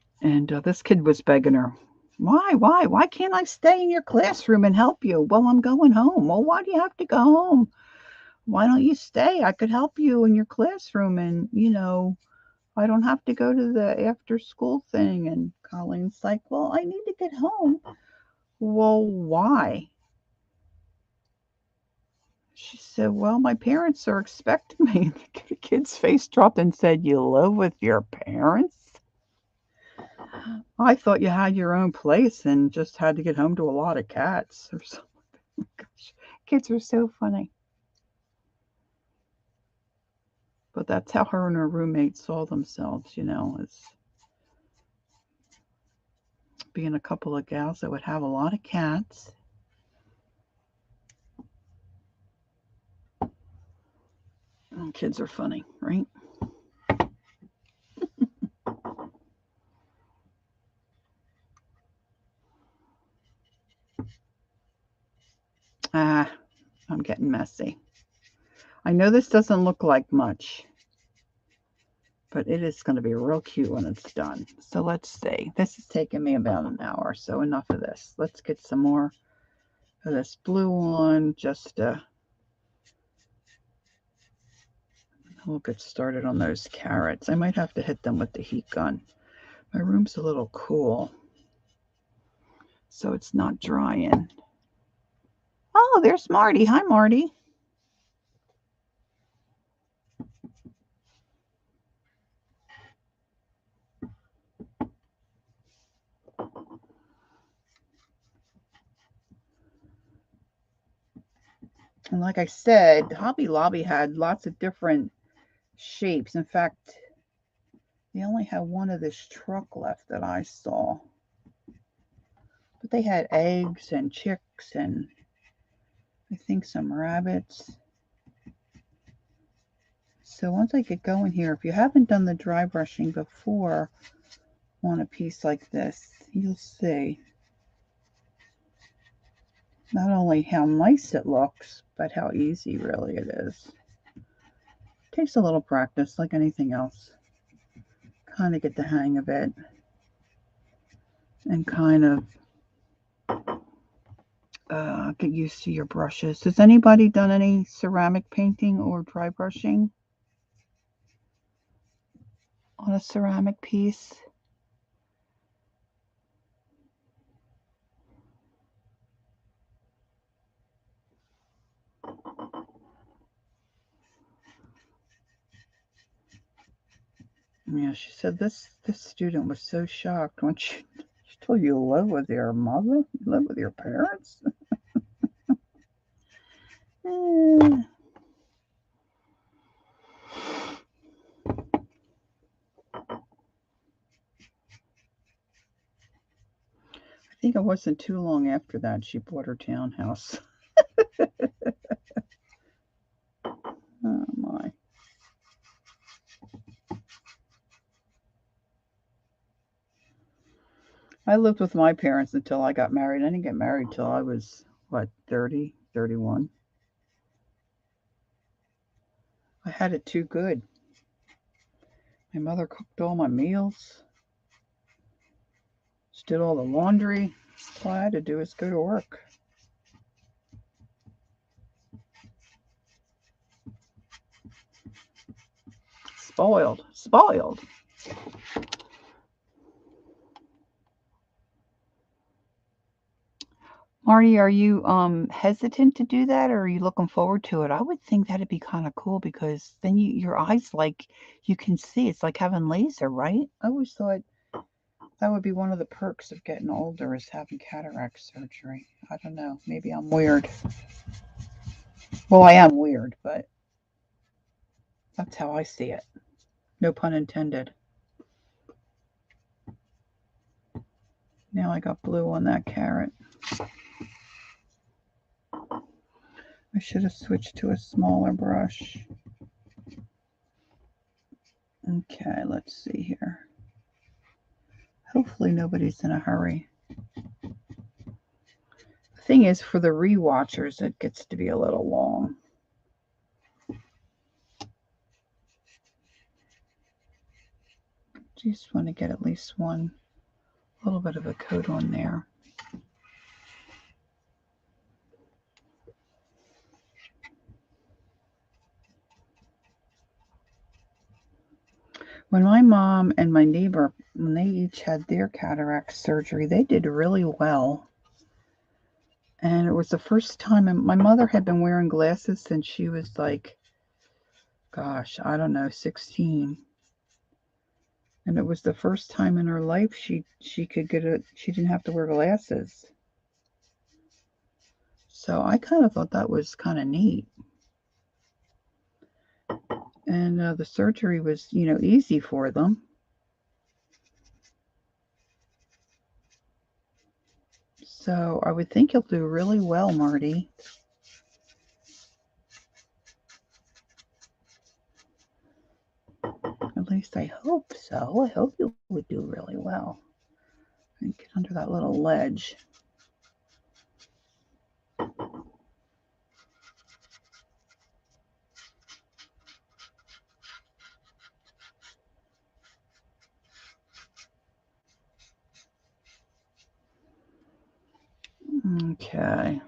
this kid was begging her, why can't I stay in your classroom and help you? Well, I'm going home. Well, why do you have to go home? Why don't you stay? I could help you in your classroom, and I don't have to go to the after school thing. And Colleen's like, well, I need to get home. Well, why? She said, well, my parents are expecting me. The kid's face dropped and said, you live with your parents? I thought you had your own place and just had to get home to a lot of cats or something. Oh, gosh, kids are so funny. But that's how her and her roommate saw themselves, as being a couple of gals that would have a lot of cats. Kids are funny, right? I'm getting messy. I know this doesn't look like much, but it is going to be real cute when it's done. So let's see. This is taking me about an hour, so enough of this. Let's get some more of this blue on. We'll get started on those carrots. I might have to hit them with the heat gun. My room's a little cool, so it's not drying. Oh, there's Marty. Hi, Marty. And like I said, Hobby Lobby had lots of different shapes. In fact, they only had one of this truck left that I saw. But they had eggs and chicks and I think some rabbits. So once I get going here, if you haven't done the dry brushing before on a piece like this, you'll see not only how nice it looks, but how easy really it is. It takes a little practice like anything else. Kind of get the hang of it and kind of get used to your brushes. Has anybody done any ceramic painting or dry brushing on a ceramic piece? Yeah, she said this student was so shocked when she told you live with your mother, you live with your parents. I think it wasn't too long after that she bought her townhouse. Oh my. I lived with my parents until I got married. I didn't get married till I was, what, 30, 31. I had it too good. My mother cooked all my meals. She did all the laundry. All I had to do was go to work. Spoiled. Spoiled. Marty, are you hesitant to do that or are you looking forward to it? I would think that'd be kind of cool because then your eyes like you can see. It's like having laser, right? I always thought that would be one of the perks of getting older is having cataract surgery. I don't know. Maybe I'm weird. Well, I am weird, but that's how I see it. No pun intended. Now I got blue on that carrot. I should have switched to a smaller brush. Okay, let's see here. Hopefully nobody's in a hurry. The thing is, for the rewatchers, it gets to be a little long. Just want to get at least one little bit of a coat on there. When my mom and my neighbor, when they each had their cataract surgery, they did really well. And it was the first time, and my mother had been wearing glasses since she was like, gosh, I don't know, 16. And it was the first time in her life she could she didn't have to wear glasses. So I kind of thought that was kind of neat. And the surgery was, easy for them. So I would think you'll do really well, Marty. At least I hope so. I hope you would do really well. And get under that little ledge. Okay.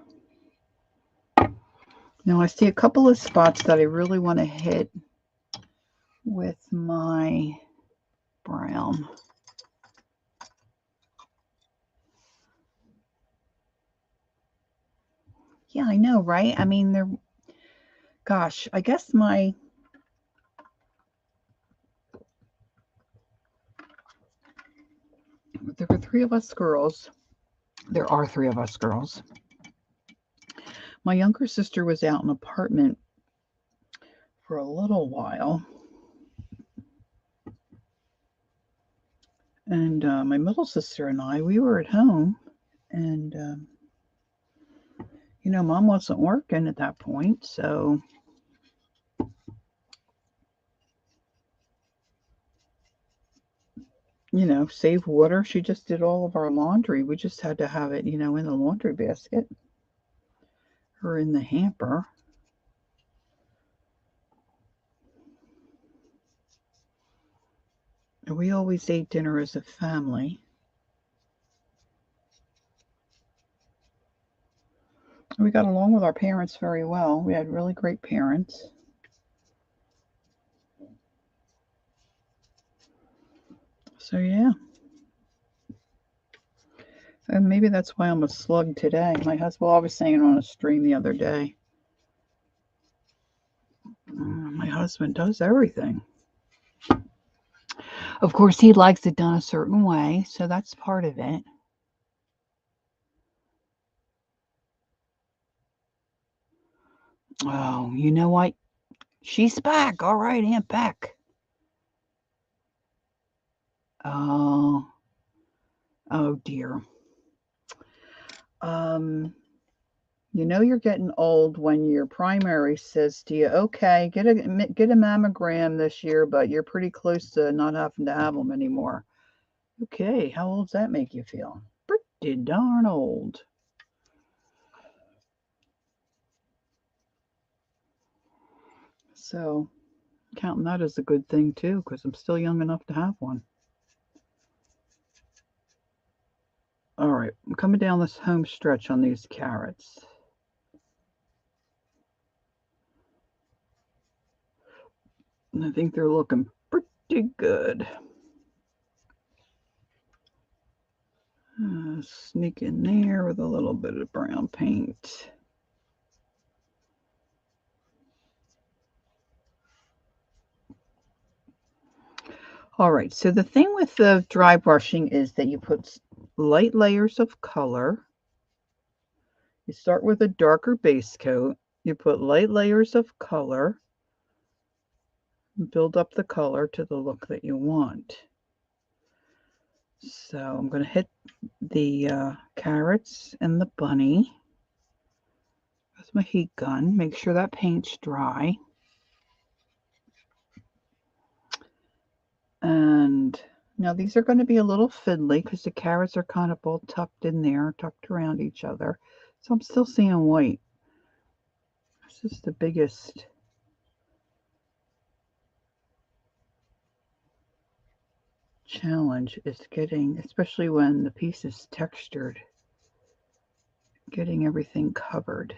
Now I see a couple of spots that I really want to hit with my brown. Yeah, I know, right? I mean, gosh, I guess there were three of us girls. There are three of us girls. My younger sister was out in an apartment for a little while. And my middle sister and I, we were at home. And, Mom wasn't working at that point. So, save water. She just did all of our laundry. We just had to have it, in the laundry basket or in the hamper. We always ate dinner as a family. We got along with our parents very well. We had really great parents. So, yeah. And maybe that's why I'm a slug today. My husband, I was saying on a stream the other day, my husband does everything. Of course, he likes it done a certain way, so that's part of it. Oh, you know what? She's back. All right, Aunt Beck. Oh, oh dear. You're getting old when your primary says to you, "Okay, get a mammogram this year, but you're pretty close to not having to have them anymore." Okay, how old does that make you feel? Pretty darn old. So, counting that as a good thing too, because I'm still young enough to have one. All right, I'm coming down this home stretch on these carrots. And I think they're looking pretty good. Sneak in there with a little bit of brown paint. All right, so the thing with the dry brushing is that you put light layers of color. You start with a darker base coat. You put light layers of color. Build up the color to the look that you want. So I'm going to hit the carrots and the bunny with my heat gun. Make sure that paint's dry. And now these are going to be a little fiddly because the carrots are kind of all tucked in there, tucked around each other. So I'm still seeing white. This is the biggest challenge, is getting, especially when the piece is textured, getting everything covered.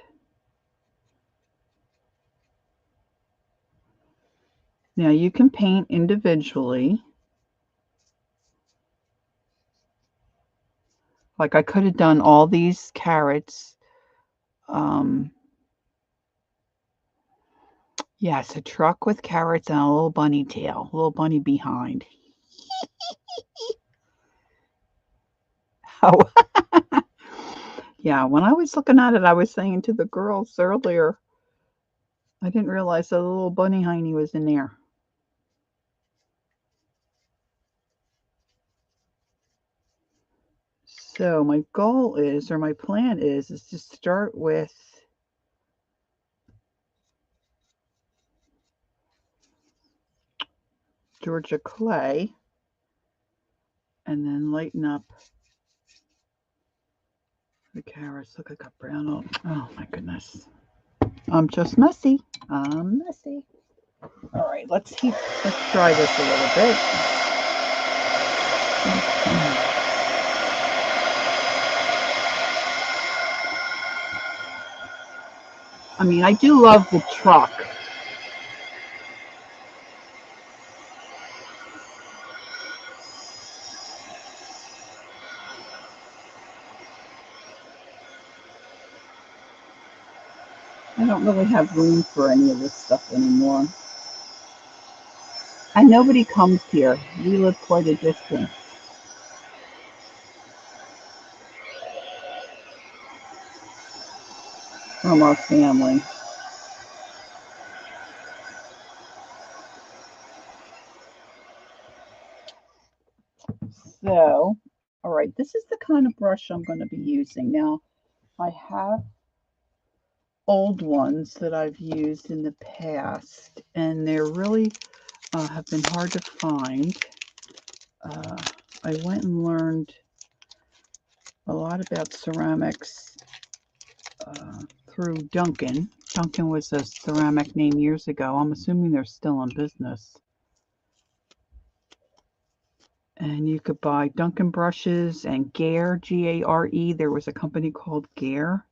Now you can paint individually. Like I could have done all these carrots. Yes, a truck with carrots and a little bunny tail, a little bunny behind. Oh, yeah. When I was looking at it, I was saying to the girls earlier, I didn't realize the little bunny hiney was in there. So my goal is, or my plan is to start with Georgia clay and then lighten up the carrots. Look, I got brown on. Oh my goodness. I'm just messy. I'm messy. All right, let's try this a little bit. I mean, I do love the truck. I don't really have room for any of this stuff anymore. And nobody comes here. We live quite a distance from our family. So, all right, this is the kind of brush I'm going to be using. Now, I have old ones that I've used in the past, and they're really have been hard to find. Uh, I went and learned a lot about ceramics through Duncan. Duncan was a ceramic name years ago. I'm assuming they're still in business. And you could buy Duncan brushes and Gare, Gare. There was a company called Gare.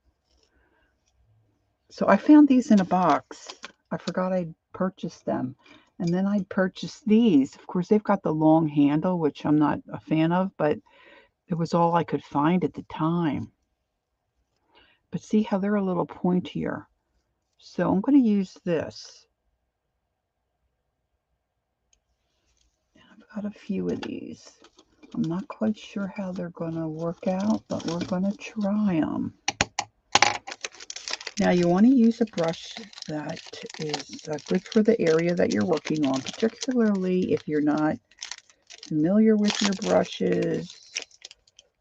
So I found these in a box. I forgot I'd purchased them. And then I purchased these. Of course, they've got the long handle, which I'm not a fan of, but it was all I could find at the time. But see how they're a little pointier. So I'm going to use this. And I've got a few of these. I'm not quite sure how they're going to work out, but we're going to try them. Now you want to use a brush that is good for the area that you're working on, particularly if you're not familiar with your brushes,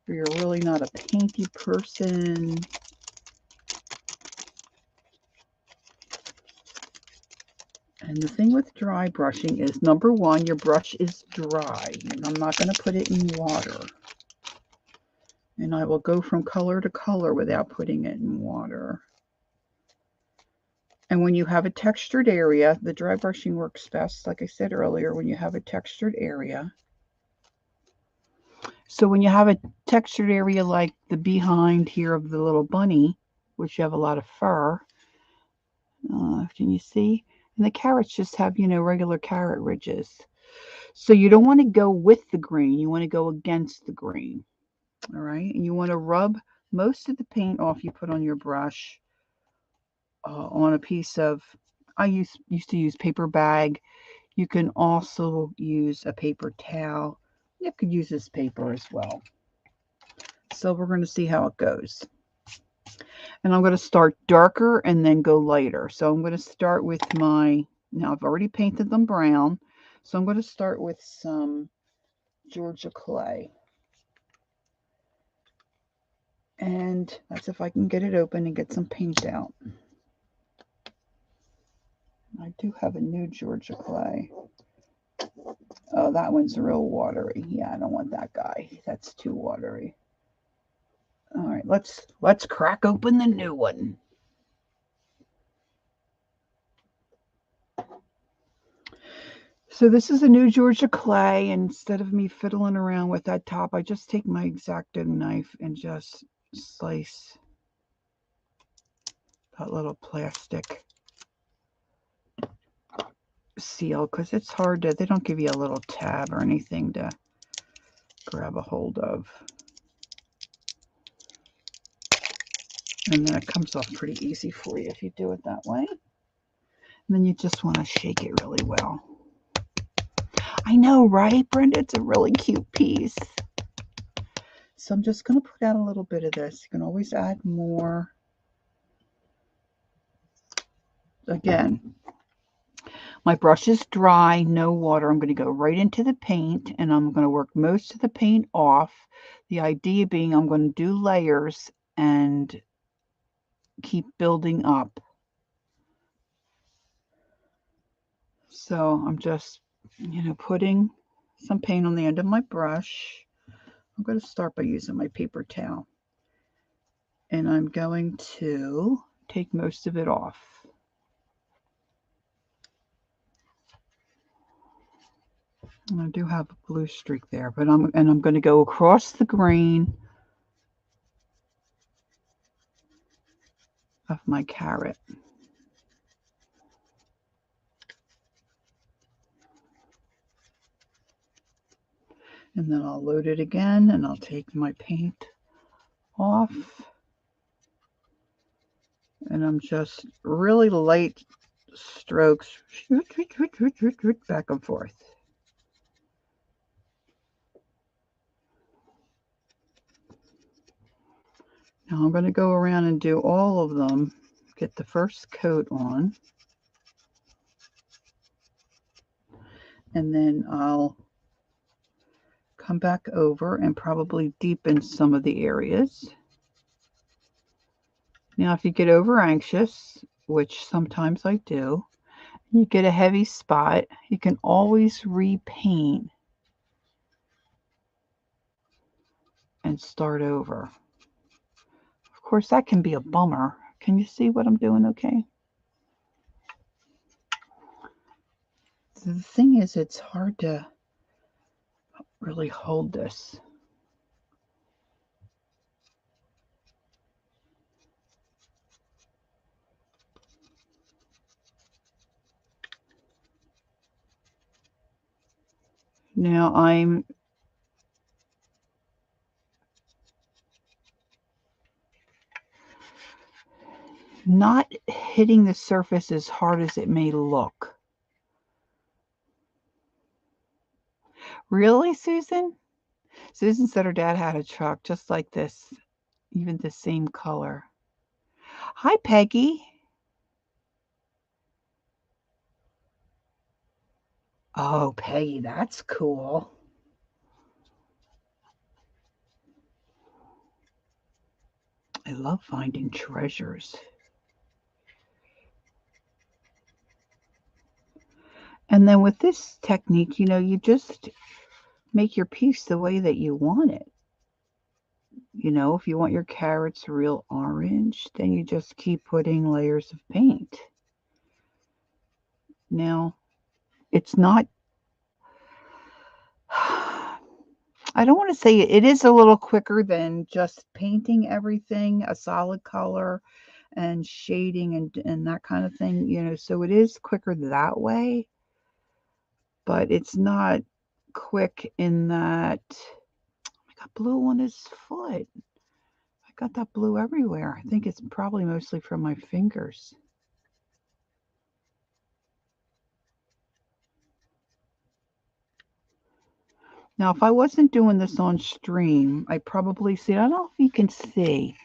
or you're really not a painty person. And the thing with dry brushing is, number one, your brush is dry, and I'm not going to put it in water. And I will go from color to color without putting it in water. And when you have a textured area, the dry brushing works best, like I said earlier, when you have a textured area. So when you have a textured area like the behind here of the little bunny, which you have a lot of fur, can you see? And the carrots just have, regular carrot ridges. So you don't want to go with the green. You want to go against the green. All right. And you want to rub most of the paint off you put on your brush on a piece of, I used to use paper bag. You can also use a paper towel. You could use this paper as well. So we're going to see how it goes. And I'm going to start darker and then go lighter. So I'm going to start with now I've already painted them brown. So I'm going to start with some Georgia clay. And that's if I can get it open and get some paint out. I do have a new Georgia clay. Oh, that one's real watery. Yeah, I don't want that guy. That's too watery. All right, let's crack open the new one. So this is a new Georgia clay. Instead of me fiddling around with that top, I just take my X-Acto knife and just slice that little plastic seal, because it's hard to, they don't give you a little tab or anything to grab a hold of. And then it comes off pretty easy for you if you do it that way. And then you just want to shake it really well. I know, right, Brenda? It's a really cute piece. So I'm just going to put out a little bit of this. You can always add more. Again, my brush is dry, no water. I'm going to go right into the paint, and I'm going to work most of the paint off. The idea being I'm going to do layers and keep building up. So I'm just, putting some paint on the end of my brush. I'm going to start by using my paper towel. And I'm going to take most of it off. And I do have a blue streak there, but I'm going to go across the green of my carrot. And then I'll load it again and I'll take my paint off. And I'm just really light strokes back and forth. Now I'm going to go around and do all of them, get the first coat on, and then I'll come back over and probably deepen some of the areas. Now if you get over anxious, which sometimes I do, you get a heavy spot, you can always repaint and start over. Of course, that can be a bummer. Can you see what I'm doing okay? So the thing is, it's hard to really hold this. Now I'm not hitting the surface as hard as it may look. Really, Susan? Susan said her dad had a truck just like this, even the same color. Hi, Peggy. Oh, Peggy, that's cool. I love finding treasures. And then with this technique, you just make your piece the way that you want it. If you want your carrots real orange, then you just keep putting layers of paint. Now, it's not, I don't want to say it is a little quicker than just painting everything a solid color and shading and that kind of thing, so it is quicker that way, but it's not quick in that. I got blue on his foot. I got that blue everywhere. I think it's probably mostly from my fingers. Now, if I wasn't doing this on stream, I probably see, I don't know if you can see.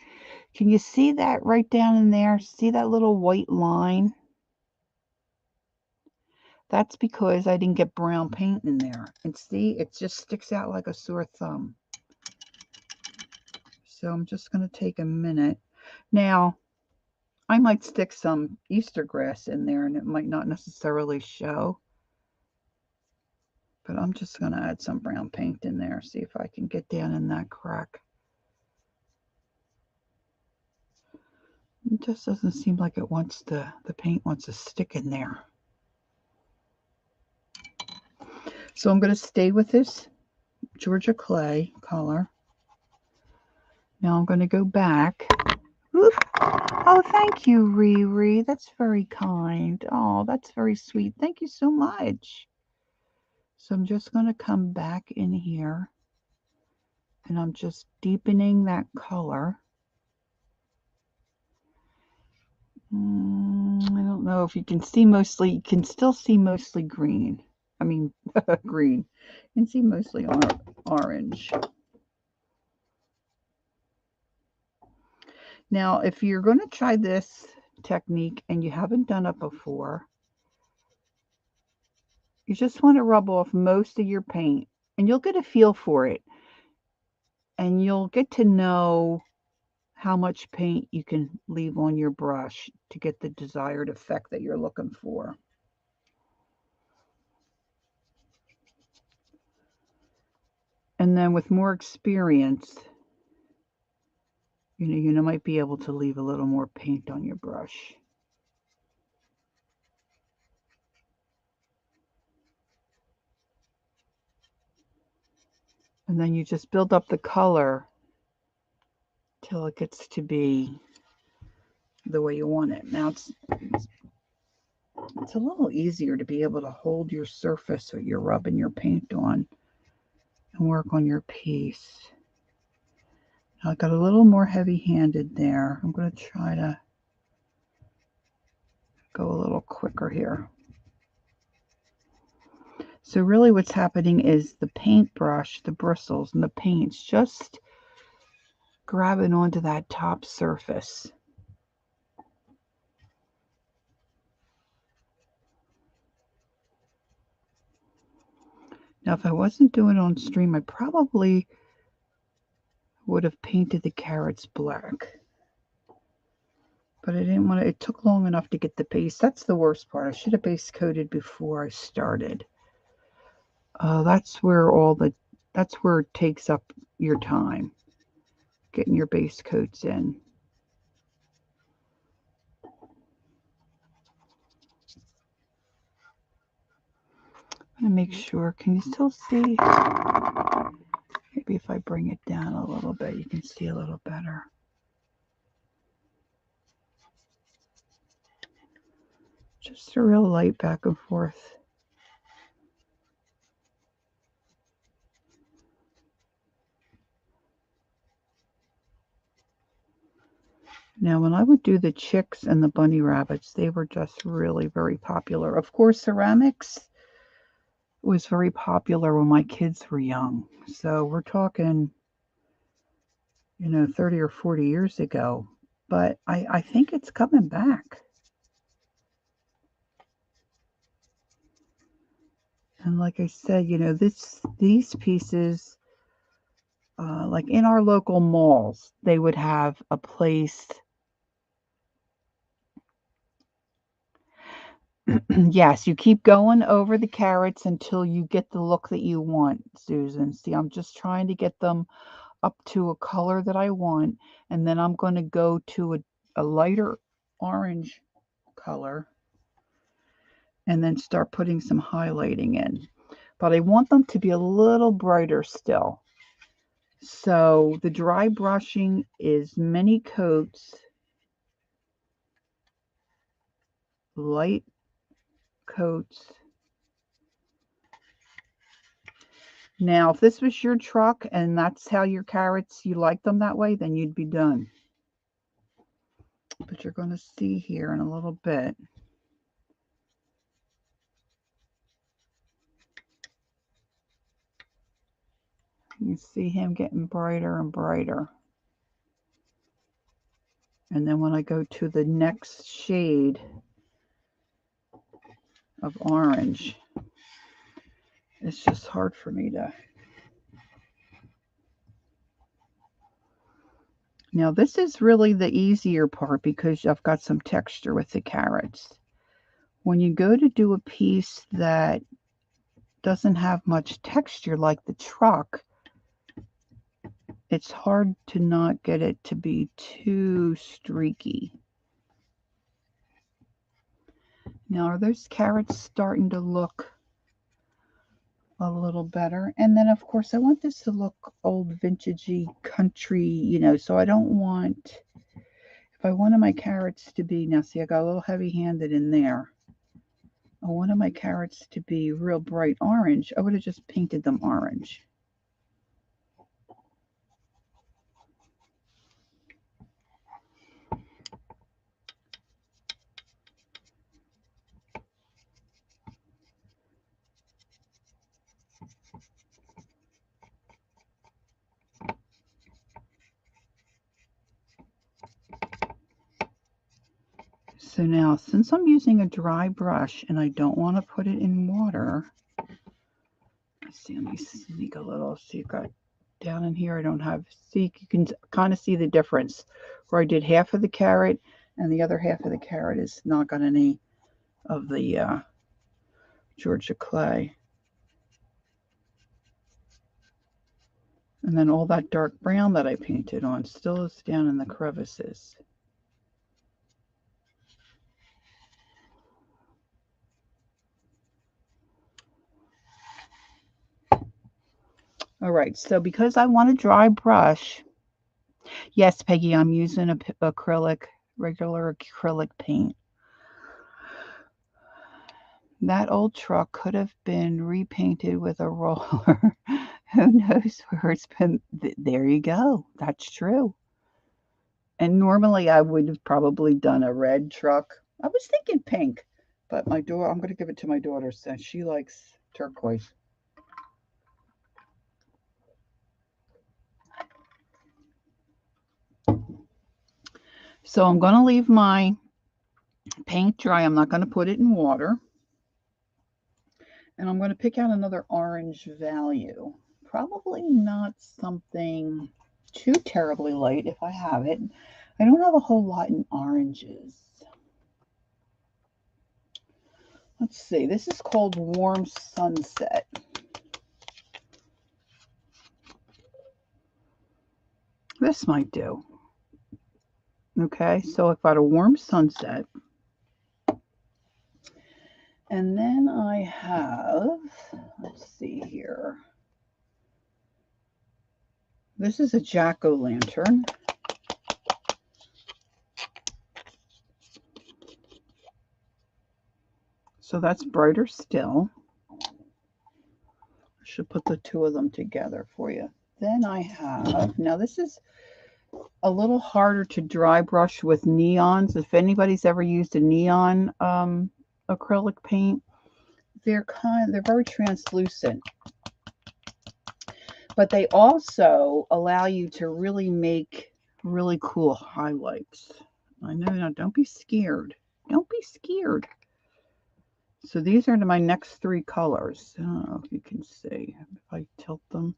Can you see that right down in there? See that little white line? That's because I didn't get brown paint in there. And see, it just sticks out like a sore thumb. So I'm just going to take a minute. Now, I might stick some Easter grass in there and it might not necessarily show. But I'm just going to add some brown paint in there, see if I can get down in that crack. It just doesn't seem like it wants the paint wants to stick in there. So I'm going to stay with this Georgia clay color. Now I'm going to go back. Whoop. Oh, thank you, Riri. That's very kind. Oh, that's very sweet. Thank you so much. So I'm just going to come back in here and I'm just deepening that color. I don't know if you can see mostly, you can still see mostly green. I mean, green. You can see mostly orange. Now, if you're going to try this technique and you haven't done it before, you just want to rub off most of your paint and you'll get a feel for it. And you'll get to know how much paint you can leave on your brush to get the desired effect that you're looking for. And then with more experience, you might be able to leave a little more paint on your brush. And then you just build up the color till it gets to be the way you want it. Now it's a little easier to be able to hold your surface that you're rubbing your paint on and work on your piece. Now I got a little more heavy-handed there. I'm going to try to go a little quicker here. So really what's happening is the paintbrush, the bristles and the paint's just grabbing onto that top surface. Now if I wasn't doing it on stream, I probably would have painted the carrots black. But I didn't want to, it took long enough to get the base. That's the worst part. I should have base coated before I started. That's where it takes up your time, getting your base coats in. I'm going to make sure, can you still see? Maybe if I bring it down a little bit, you can see a little better. Just a real light back and forth. Now, when I would do the chicks and the bunny rabbits, they were just really very popular. Of course, ceramics was very popular when my kids were young. So we're talking, 30 or 40 years ago. But I think it's coming back. And like I said, these pieces, like in our local malls, they would have a place. Yes, you keep going over the carrots until you get the look that you want, Susan. See, I'm just trying to get them up to a color that I want, and then I'm going to go to a lighter orange color and then start putting some highlighting in. But I want them to be a little brighter still. So the dry brushing is many coats, light coats. Now, if this was your truck and that's how your carrots, you like them that way, then you'd be done. But you're going to see here in a little bit. You see him getting brighter and brighter. And then when I go to the next shade of orange, it's just hard for me to. Now this is really the easier part because I've got some texture with the carrots. When you go to do a piece that doesn't have much texture like the truck, it's hard to not get it to be too streaky. Now, are those carrots starting to look a little better? And then, of course, I want this to look old, vintagey, country, so I don't want, if I wanted my carrots to be, now see, I got a little heavy-handed in there. I wanted my carrots to be real bright orange. I would have just painted them orange. So now, since I'm using a dry brush and I don't want to put it in water, let's see, let me sneak a little. See, you've got down in here, I don't have, see, you can kind of see the difference where I did half of the carrot and the other half of the carrot is not got any of the Georgia clay. And then all that dark brown that I painted on still is down in the crevices. All right, so because I want a dry brush, yes, Peggy, I'm using regular acrylic paint. That old truck could have been repainted with a roller Who knows where it's been? There you go. That's true. And normally I would have probably done a red truck. I was thinking pink, but my daughter, I'm going to give it to my daughter since she likes turquoise. So I'm going to leave my paint dry. I'm not going to put it in water. And I'm going to pick out another orange value. Probably not something too terribly light if I have it. I don't have a whole lot in oranges. Let's see. This is called Warm Sunset. This might do. Okay, so I've got a Warm Sunset. And then I have, let's see here. This is a jack-o'-lantern. So that's brighter still. I should put the two of them together for you. Then I have, now this is a little harder to dry brush with neons. If anybody's ever used a neon acrylic paint, they're very translucent. But they also allow you to really make really cool highlights. I know, now don't be scared. Don't be scared. So these are my next three colors. I don't know if you can see. If I tilt them,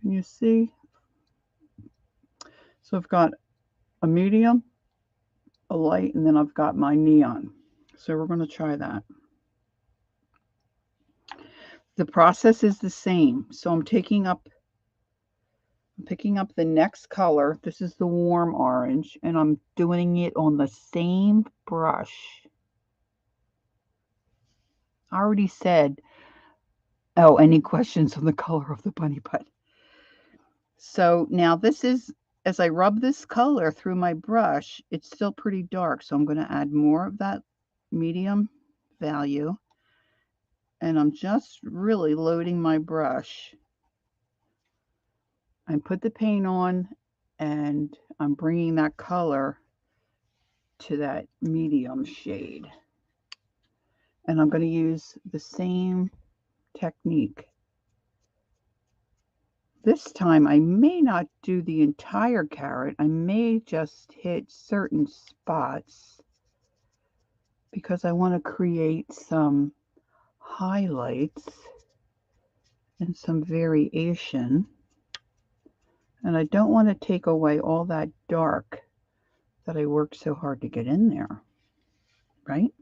can you see? So I've got a medium, a light, and then I've got my neon. So we're going to try that. The process is the same. So I'm picking up the next color. This is the warm orange, and I'm doing it on the same brush. I already said, oh, any questions on the color of the bunny butt? So now this is, as I rub this color through my brush, it's still pretty dark. So I'm going to add more of that medium value. And I'm just really loading my brush. I put the paint on and I'm bringing that color to that medium shade. And I'm going to use the same technique. This time I may not do the entire carrot. I may just hit certain spots because I want to create some highlights and some variation. And I don't want to take away all that dark that I worked so hard to get in there, right?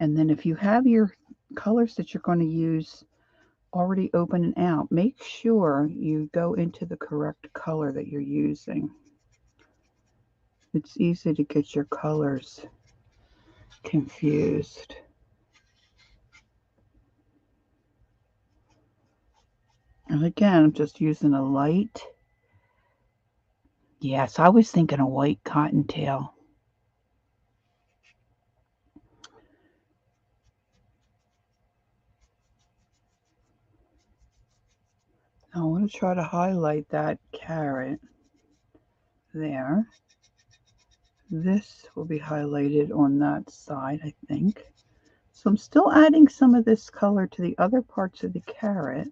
And then if you have your colors that you're going to use already open and out, make sure you go into the correct color that you're using. It's easy to get your colors confused. And again, I'm just using a light. Yes, I was thinking a white cottontail. I want to try to highlight that carrot there. This will be highlighted on that side, I think. So I'm still adding some of this color to the other parts of the carrot.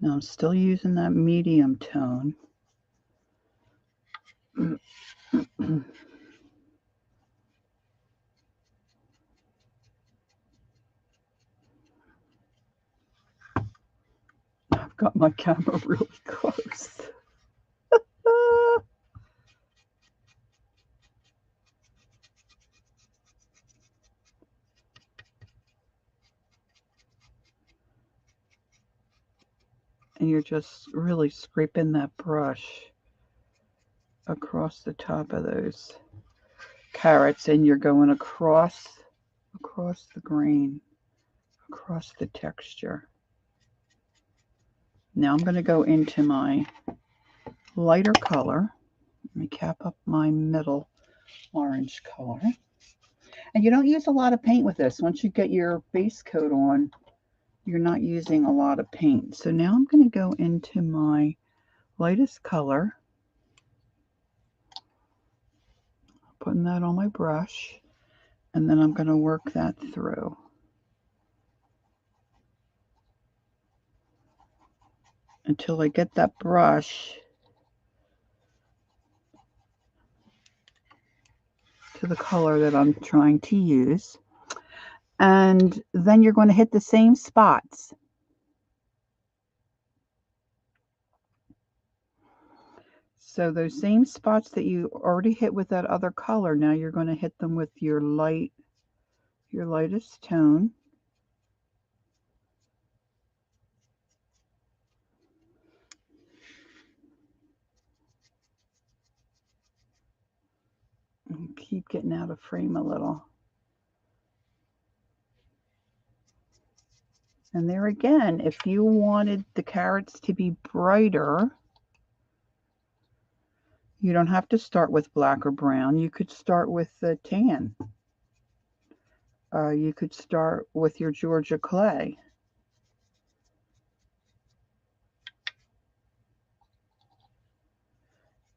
Now I'm still using that medium tone. I've got my camera really close. And you're just really scraping that brush across the top of those carrots, and you're going across the grain, across the texture. Now I'm going to go into my lighter color, me cap up my middle orange color. And you don't use a lot of paint with this. Once you get your base coat on, you're not using a lot of paint. So now I'm going to go into my lightest color, putting that on my brush, and then I'm going to work that through until I get that brush to the color that I'm trying to use. And then you're going to hit the same spots. So those same spots that you already hit with that other color, now you're going to hit them with your lightest tone. And keep getting out of frame a little. And there again, if you wanted the carrots to be brighter, you don't have to start with black or brown. You could start with the tan. You could start with your Georgia clay.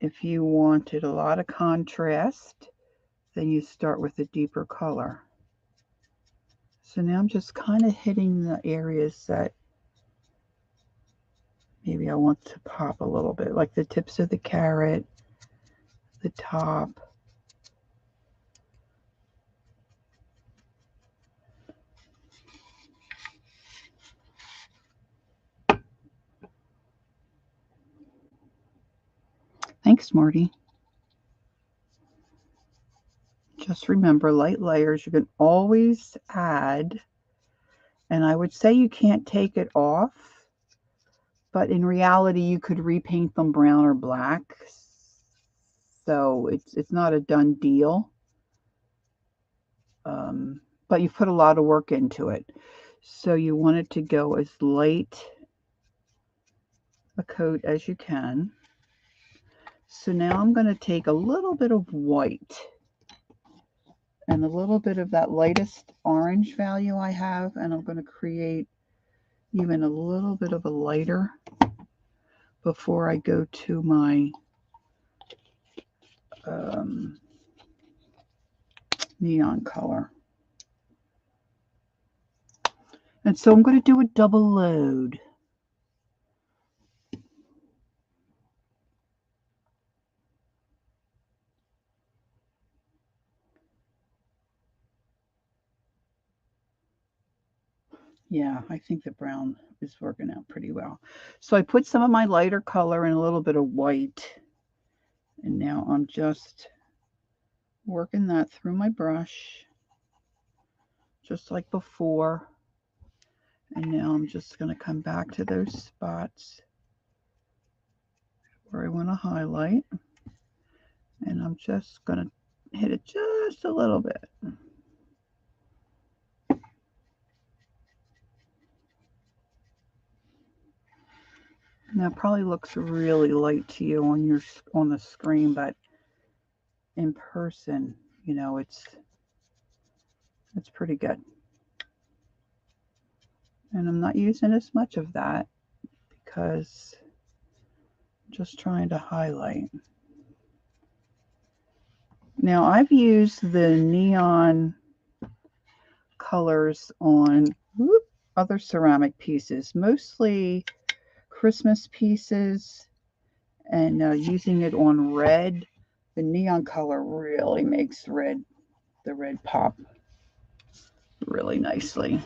If you wanted a lot of contrast, then you start with a deeper color. So now I'm just kind of hitting the areas that maybe I want to pop a little bit, like the tips of the carrot, the top. Thanks, Marty. Just remember, light layers, you can always add, and I would say you can't take it off, but in reality, you could repaint them brown or black. So it's not a done deal. But you've put a lot of work into it. So you want it to go as light a coat as you can. So now I'm going to take a little bit of white and a little bit of that lightest orange value I have, and I'm going to create even a little bit of a lighter before I go to my neon color. And so I'm going to do a double load. Yeah, I think the brown is working out pretty well. So I put some of my lighter color and a little bit of white. And now I'm just working that through my brush, just like before. And now I'm just going to come back to those spots where I want to highlight. And I'm just going to hit it just a little bit. Now it probably looks really light to you on the screen, but in person, you know, it's pretty good. And I'm not using as much of that because I'm just trying to highlight. Now I've used the neon colors on other ceramic pieces, mostly Christmas pieces, and using it on red. The neon color really makes the red pop really nicely.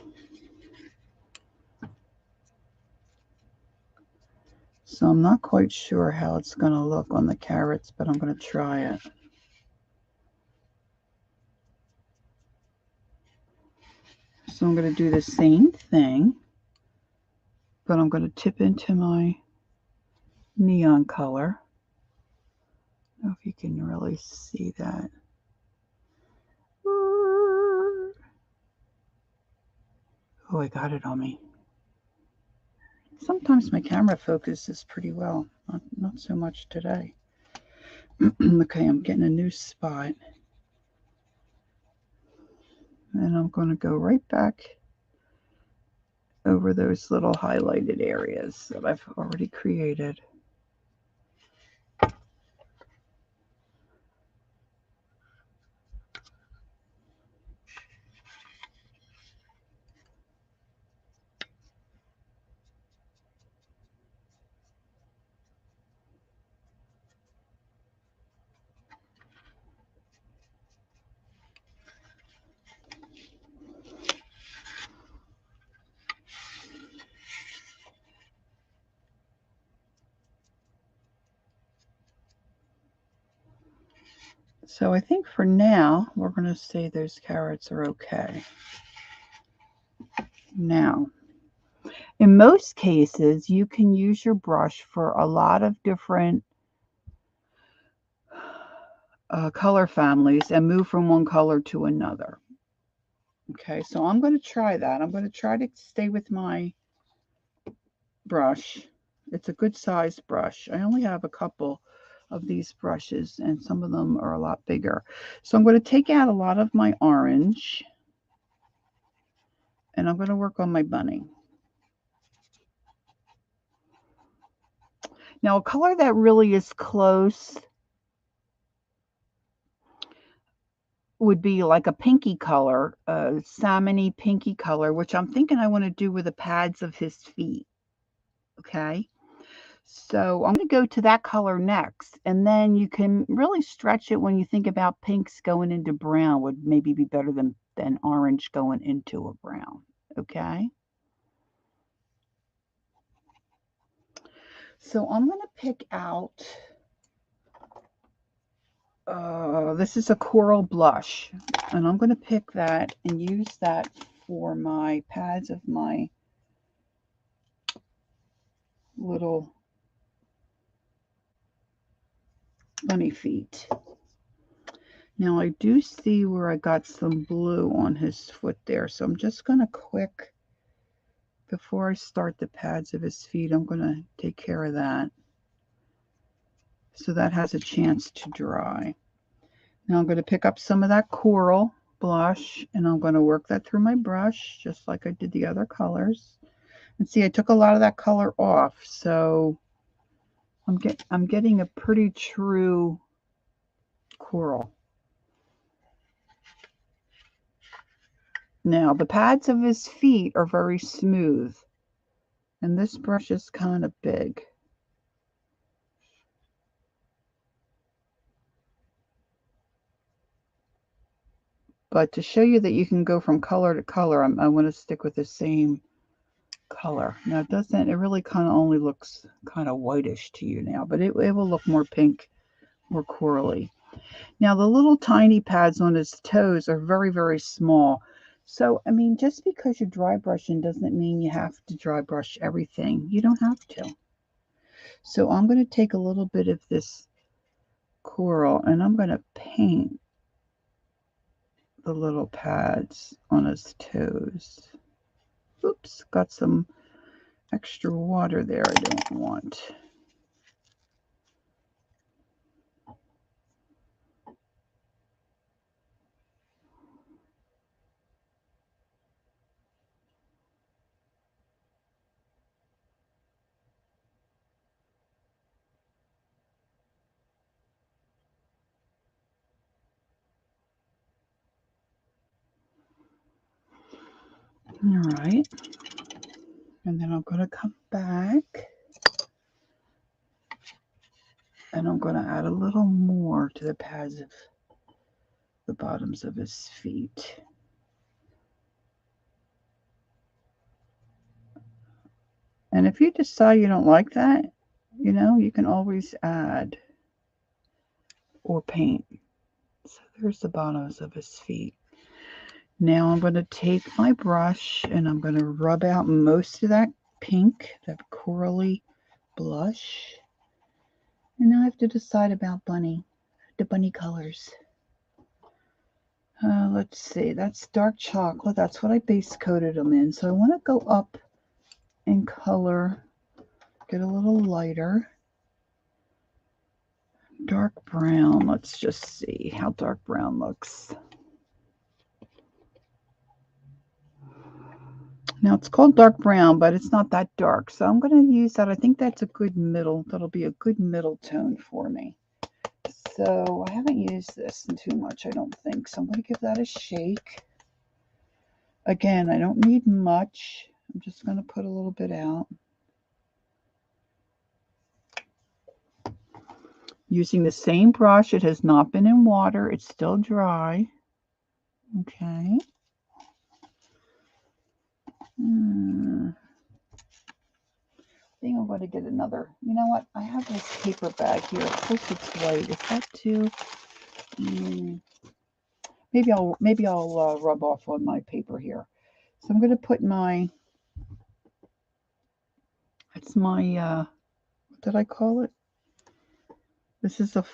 So I'm not quite sure how it's going to look on the carrots, but I'm going to try it. So I'm going to do the same thing, but I'm going to tip into my neon color. I don't know if you can really see that. Oh, I got it on me. Sometimes my camera focuses pretty well, not so much today. Okay, I'm getting a new spot. And I'm going to go right back over those little highlighted areas that I've already created. So I think for now, we're going to say those carrots are okay. Now, in most cases, you can use your brush for a lot of different color families and move from one color to another. Okay, so I'm going to try that. I'm going to try to stay with my brush. It's a good size brush. I only have a couple of these brushes and some of them are a lot bigger. So I'm going to take out a lot of my orange and I'm going to work on my bunny. Now a color that really is close would be like a pinky color, a salmon-y pinky color, which I'm thinking I want to do with the pads of his feet. Okay. So I'm going to go to that color next, and then you can really stretch it when you think about pinks going into brown would maybe be better than orange going into a brown. Okay. So I'm going to pick out, this is a coral blush, and I'm going to pick that and use that for my pads of my little bunny feet. Now I do see where I got some blue on his foot there, so I'm just going to before I start the pads of his feet, I'm going to take care of that. So that has a chance to dry. Now I'm going to pick up some of that coral blush and I'm going to work that through my brush just like I did the other colors. And see, I took a lot of that color off, so I'm getting a pretty true coral. Now the pads of his feet are very smooth and this brush is kind of big. But to show you that you can go from color to color, I want to stick with the same color. Now it really kind of only looks kind of whitish to you now, but it will look more pink, more corally. Now the little tiny pads on his toes are very, very small. So, I mean, just because you're dry brushing doesn't mean you have to dry brush everything. You don't have to. So I'm going to take a little bit of this coral and I'm going to paint the little pads on his toes. Oops, got some extra water there I don't want. All right. And then I'm going to come back and I'm going to add a little more to the pads of the bottoms of his feet. And if you decide you don't like that, you can always add or paint. So there's the bottoms of his feet. Now I'm going to take my brush and I'm going to rub out most of that pink, that corally blush. And now I have to decide about the bunny colors. Let's see, that's dark chocolate. That's what I base coated them in. So I want to go up in color, get a little lighter. Dark brown. Let's just see how dark brown looks. Now it's called dark brown, but it's not that dark. So I'm going to use that. I think that's a good middle. That'll be a good middle tone for me. So I haven't used this too much, I don't think. So I'm going to give that a shake. Again, I don't need much. I'm just going to put a little bit out. Using the same brush. It has not been in water. It's still dry. Okay. I think I'm going to get another. You know what? I have this paper bag here. Of course it's white. Is that too? Maybe I'll rub off on my paper here. So I'm going to put my. It's my. What did I call it? This is a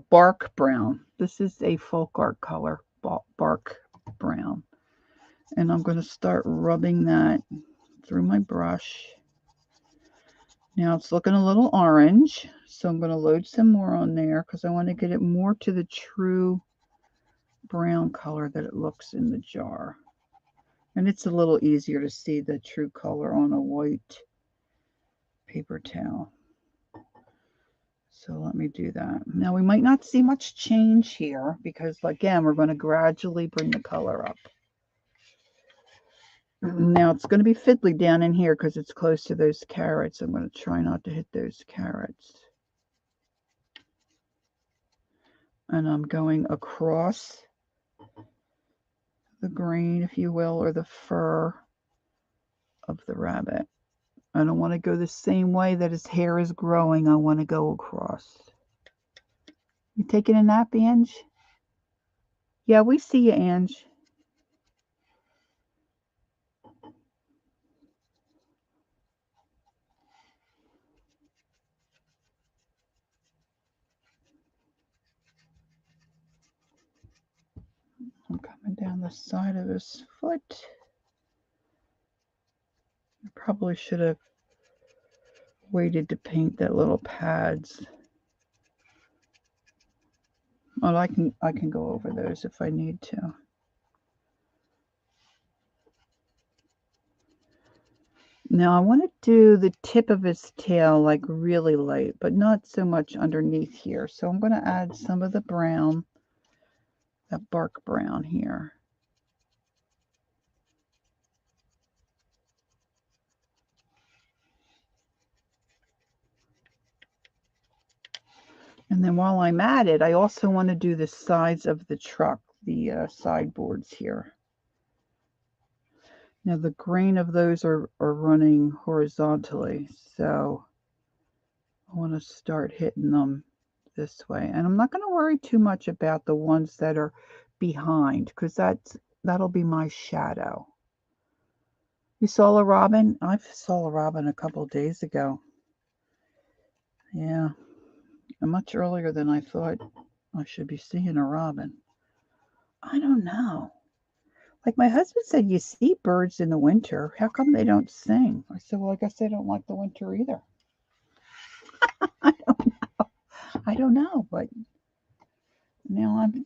bark brown. This is a folk art color, bark brown. And I'm going to start rubbing that through my brush. Now it's looking a little orange, so I'm going to load some more on there because I want to get it more to the true brown color that it looks in the jar. And it's a little easier to see the true color on a white paper towel. So let me do that. Now we might not see much change here because again, we're going to gradually bring the color up. Now it's going to be fiddly down in here because it's close to those carrots. I'm going to try not to hit those carrots. And I'm going across the grain, if you will, or the fur of the rabbit. I don't want to go the same way that his hair is growing. I want to go across. You taking a nap, Ange? Yeah, we see you, Ange. I'm coming down the side of his foot. I probably should have waited to paint that little pads. Well, I can go over those if I need to. Now I want to do the tip of his tail like really light, but not so much underneath here. So I'm going to add some of the brown, that bark brown here. And then while I'm at it, I also want to do the sides of the truck, the sideboards here. Now the grain of those are running horizontally, so I want to start hitting them this way. And I'm not going to worry too much about the ones that are behind because that'll be my shadow. You saw a robin? I saw a robin a couple of days ago. Yeah, much earlier than I thought I should be seeing a robin. I don't know. Like my husband said, you see birds in the winter. How come they don't sing? I said, well, I guess they don't like the winter either. I don't know, but now I'm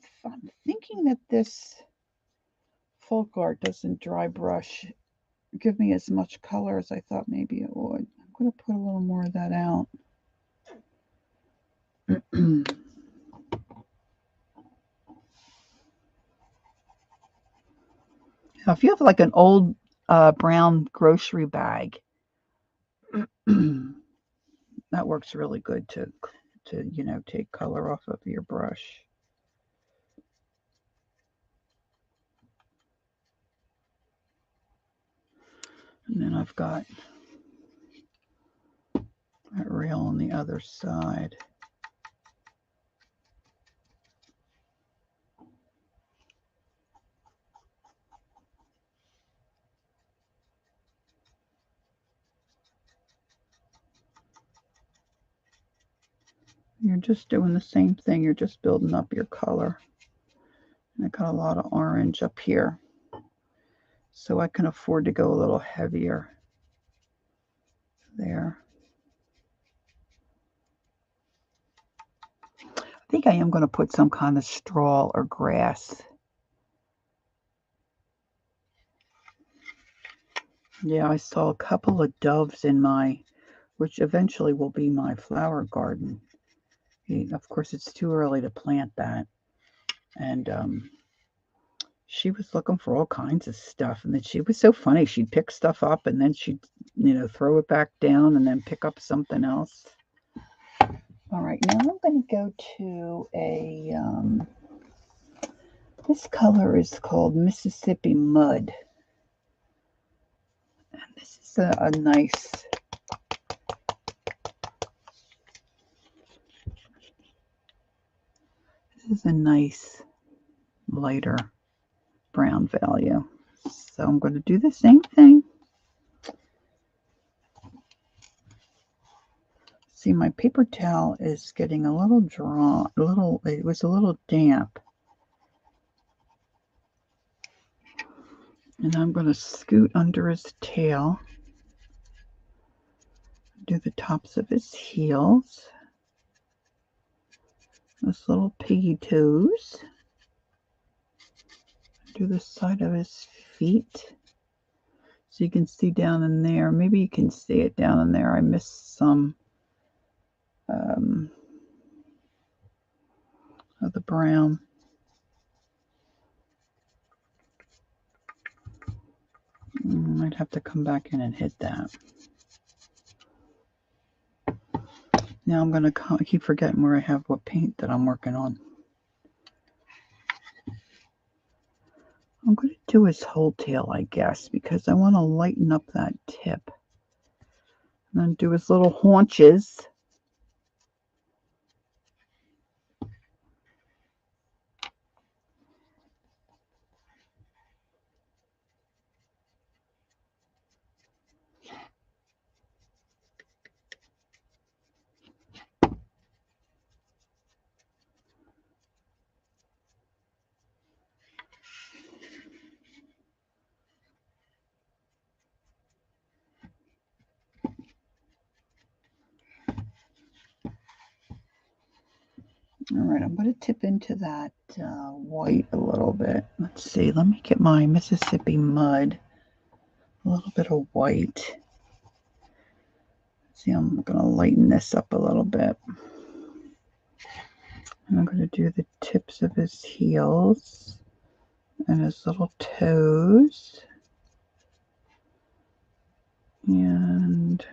thinking that this folk art doesn't dry brush give me as much color as I thought maybe it would. I'm going to put a little more of that out. Now, if you have like an old brown grocery bag, that works really good to take color off of your brush. And then I've got that rail on the other side. You're just doing the same thing. You're just building up your color. And I got a lot of orange up here, so I can afford to go a little heavier there. think I am going to put some kind of straw or grass. Yeah, I saw a couple of doves in which eventually will be my flower garden. Of course, it's too early to plant that. And she was looking for all kinds of stuff. And then she was so funny. She'd pick stuff up and then she'd, throw it back down and then pick up something else. All right, now I'm going to go to this color is called Mississippi Mud. And this is a nice, lighter brown value. So I'm going to do the same thing. See, my paper towel is getting a little dry, it was a little damp. And I'm going to scoot under his tail, do the tops of his heels, those little piggy toes, do the side of his feet. So you can see down in there, maybe you can see it down in there. I missed some of the brown. I'd have to come back in and hit that. Now I'm going to keep forgetting where I have what paint that I'm working on. I'm going to do his whole tail, I guess, because I want to lighten up that tip. And then do his little haunches. All right, I'm going to tip into that white a little bit. Let's see, let me get my Mississippi Mud. A little bit of white. See, I'm going to lighten this up a little bit. And I'm going to do the tips of his heels and his little toes. And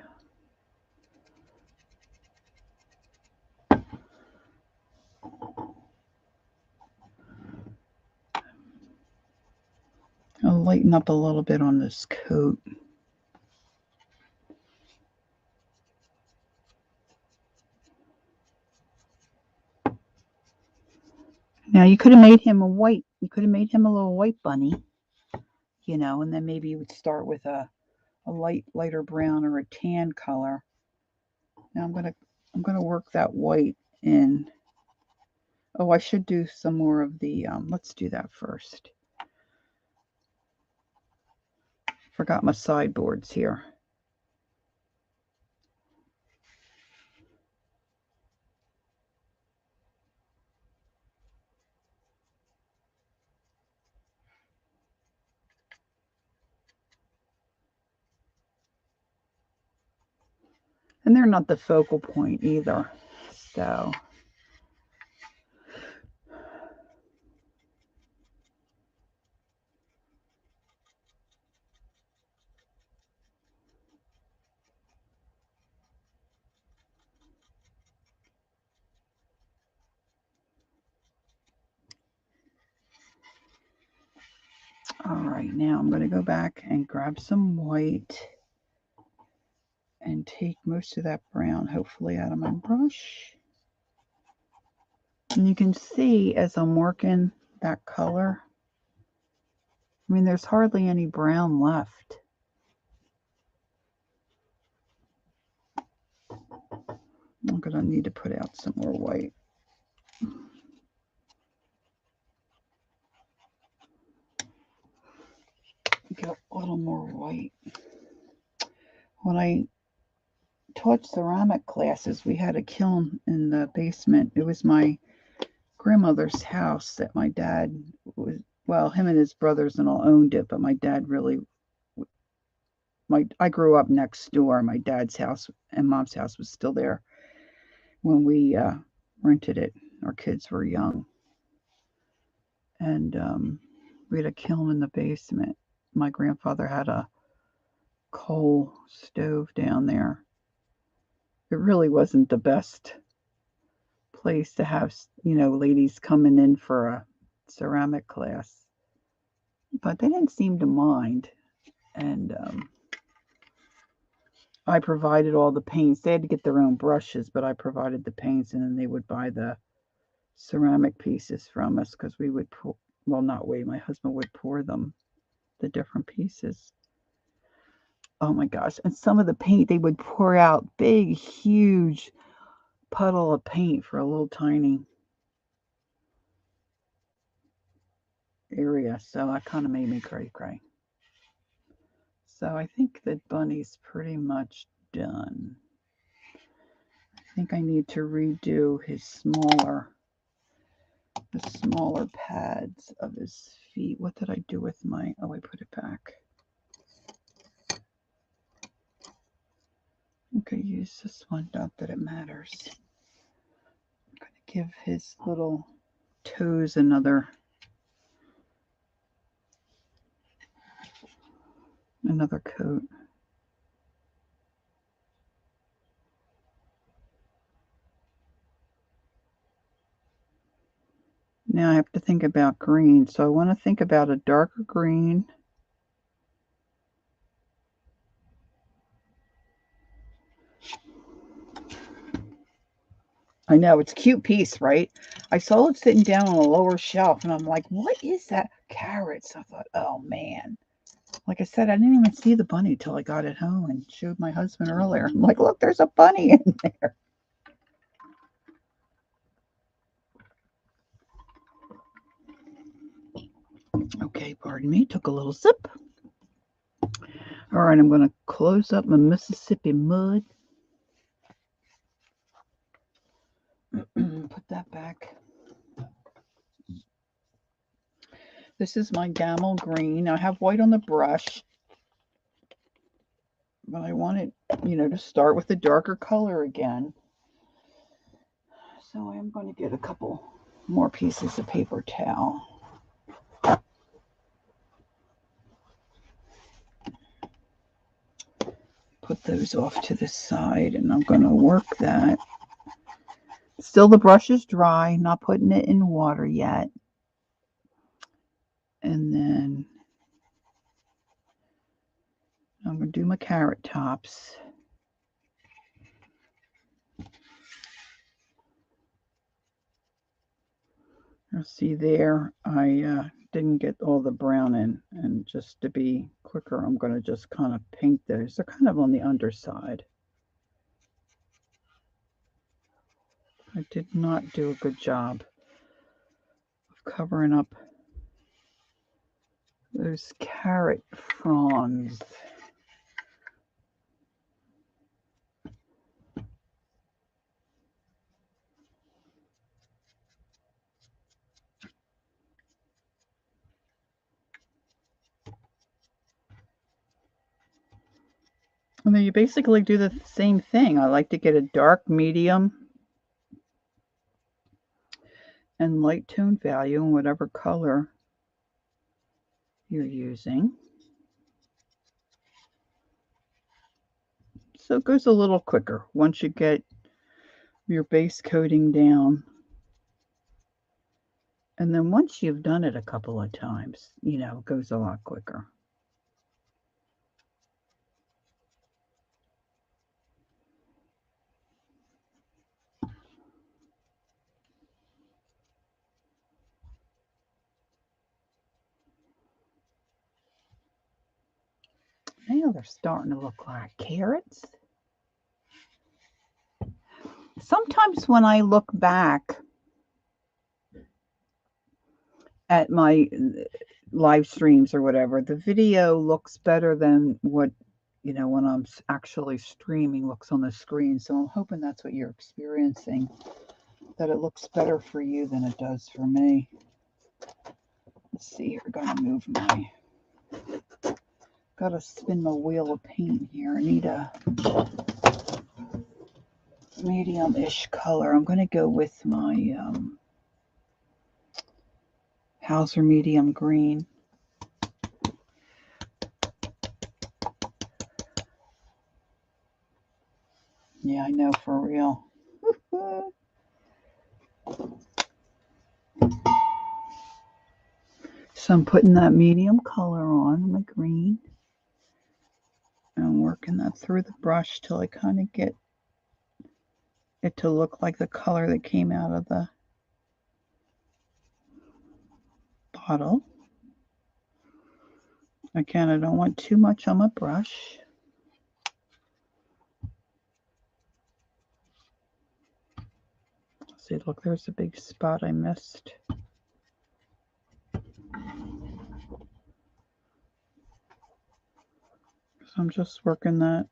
I'll lighten up a little bit on this coat. Now you could have made him a little white bunny, and then maybe you would start with a lighter brown or a tan color. Now I'm gonna work that white in. Oh, I should do some more of the, let's do that first. Forgot my sideboards here. And they're not the focal point either, so. All right, now I'm going to go back and grab some white and take most of that brown, hopefully, out of my brush. And you can see as I'm working that color, I mean, there's hardly any brown left. I'm going to need to put out some more white. Get a little more white. When I taught ceramic classes, we had a kiln in the basement. It was my grandmother's house that my dad was, well, him and his brothers and all owned it, but my dad really, I grew up next door. My dad's house and mom's house was still there when we rented it. Our kids were young. And we had a kiln in the basement. My grandfather had a coal stove down there. It really wasn't the best place to have, ladies coming in for a ceramic class, but they didn't seem to mind. And I provided all the paints. They had to get their own brushes, but I provided the paints, and then they would buy the ceramic pieces from us because we would pour, well, not we, my husband would pour them, the different pieces. Oh my gosh. And some of the paint, they would pour out big, huge puddle of paint for a little tiny area. So that kind of made me cray. So I think that Bunny's pretty much done. I think I need to redo the smaller pads of his feet. What did I do with my, oh, I put it back. Okay, use this one, not that it matters. I'm going to give his little toes another coat. Now I have to think about green. So I want to think about a darker green. I know, it's a cute piece, right? I saw it sitting down on a lower shelf, and I'm like, what is that? Carrots. I thought, oh, man. Like I said, I didn't even see the bunny till I got it home and showed my husband earlier. I'm like, look, there's a bunny in there. Okay, pardon me. Took a little sip. All right, I'm going to close up my Mississippi mud. Put that back. This is my Gamel green. I have white on the brush, but I want it, to start with a darker color again. So I'm going to get a couple more pieces of paper towel. Put those off to the side, and I'm going to work that. Still, the brush is dry, not putting it in water yet. And then I'm going to do my carrot tops. You'll see there, I didn't get all the brown in, and just to be quicker, I'm going to just kind of paint those. They're kind of on the underside. I did not do a good job of covering up those carrot fronds. And then you basically do the same thing. I like to get a dark, medium, and light tone value in whatever color you're using. So it goes a little quicker once you get your base coating down. And then once you've done it a couple of times, it goes a lot quicker. Now they're starting to look like carrots. Sometimes when I look back at my live streams or whatever, the video looks better than what, when I'm actually streaming looks on the screen. So I'm hoping that's what you're experiencing. that it looks better for you than it does for me. Let's see here. Gotta spin my wheel of paint here. I need a medium-ish color. I'm gonna go with my Hauser medium green. Yeah, I know, for real. So I'm putting that medium color on my green and working that through the brush till I kind of get it to look like the color that came out of the bottle. Again, I don't want too much on my brush. See, look, there's a big spot I missed. So I'm just working that.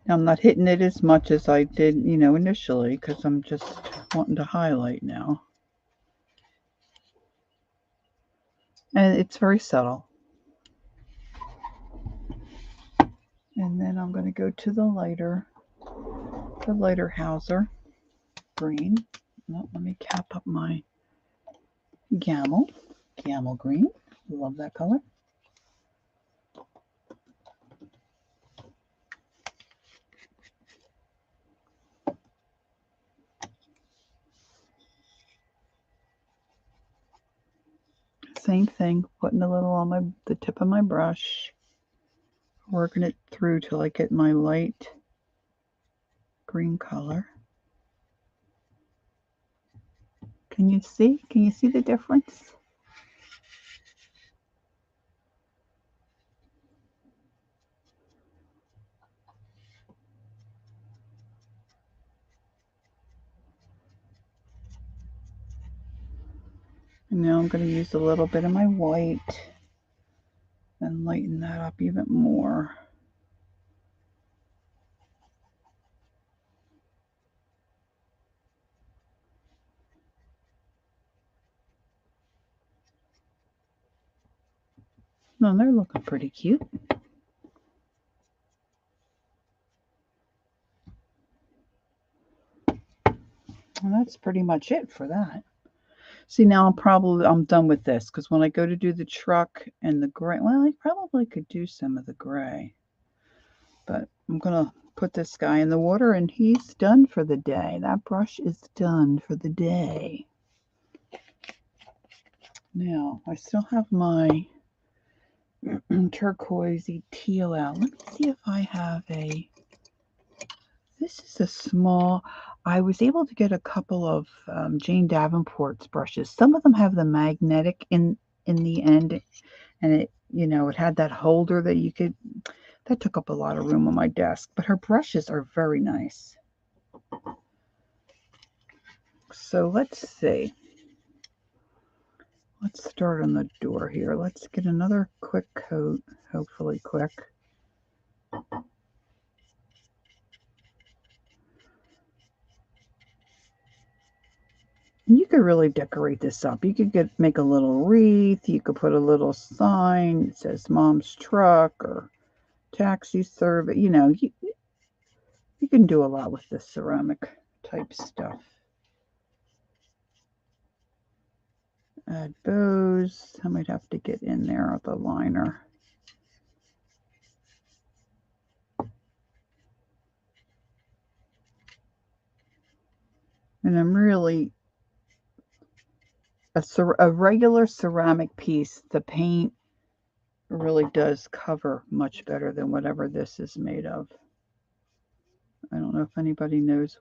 Now, I'm not hitting it as much as I did, initially, because I'm just wanting to highlight now. And it's very subtle. And then I'm going to go to the lighter Hauser green. Well, let me cap up my Gamel green. Love that color. Same thing, putting a little on the tip of my brush, working it through till I get my light green color. Can you see? Can you see the difference? And now I'm going to use a little bit of my white and lighten that up even more. No, they're looking pretty cute. And that's pretty much it for that. See, now I'm done with this, because when I go to do the truck and the gray, well, I probably could do some of the gray. But I'm going to put this guy in the water and he's done for the day. That brush is done for the day. Now, I still have my turquoisey teal out. Let me see if I have this is a small, I was able to get a couple of Jane Davenport's brushes. Some of them have the magnetic in the end, and it had that holder that you could, that took up a lot of room on my desk, but her brushes are very nice. So let's see. Let's start on the door here. Let's get another quick coat, hopefully quick. You could really decorate this up. You could make a little wreath. You could put a little sign that says Mom's Truck or Taxi Service. You can do a lot with this ceramic type stuff. Add bows. I might have to get in there with a liner. And I'm really, a regular ceramic piece, the paint really does cover much better than whatever this is made of. I don't know if anybody knows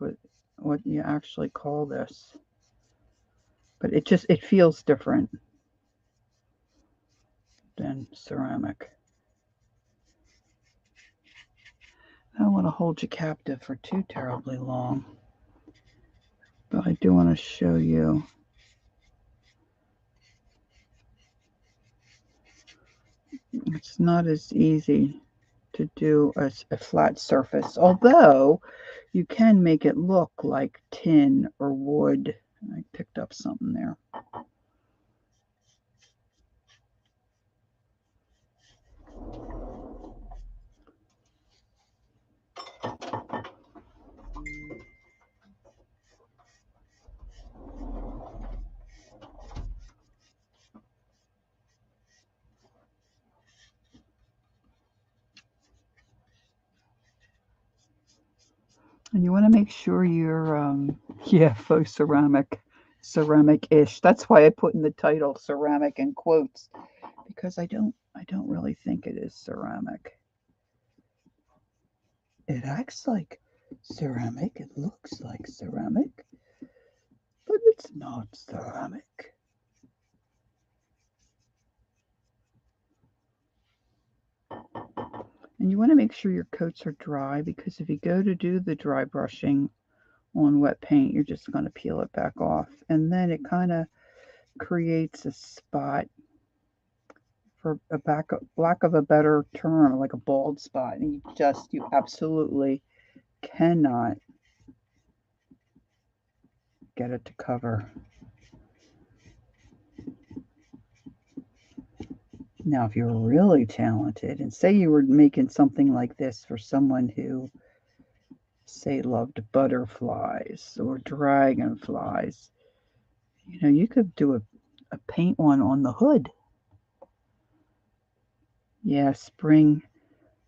what you actually call this, but it feels different than ceramic. I don't want to hold you captive for too terribly long, but I do want to show you. It's not as easy to do a flat surface, although you can make it look like tin or wood. I picked up something there. And you want to make sure you're, yeah, faux ceramic-ish. That's why I put in the title ceramic in quotes, because I don't really think it is ceramic. It acts like ceramic. It looks like ceramic, but it's not ceramic. And you want to make sure your coats are dry, because if you go to do the dry brushing on wet paint, you're just going to peel it back off. And then it kind of creates a spot, for a lack of a better term, like a bald spot. And you absolutely cannot get it to cover. Now, if you're really talented, and say you were making something like this for someone who, say, loved butterflies or dragonflies, you could do a paint one on the hood. Yeah, spring,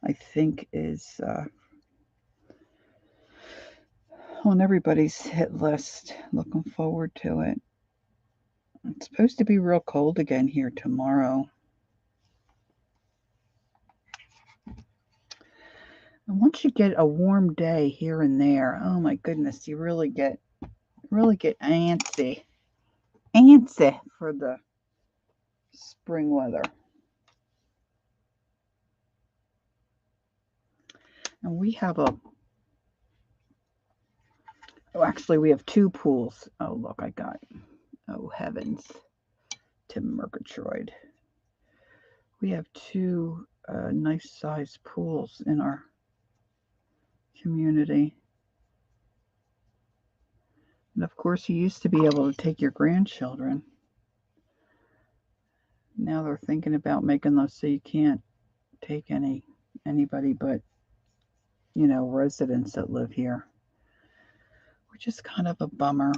I think, is on everybody's hit list. Looking forward to it. It's supposed to be real cold again here tomorrow. And once you get a warm day here and there, oh my goodness, you really get antsy for the spring weather. And we have actually we have two pools. Oh look, oh heavens, Tim Murgatroyd. We have two nice sized pools in our community. And of course, you used to be able to take your grandchildren. Now they're thinking about making those so you can't take anybody but, residents that live here, which is kind of a bummer,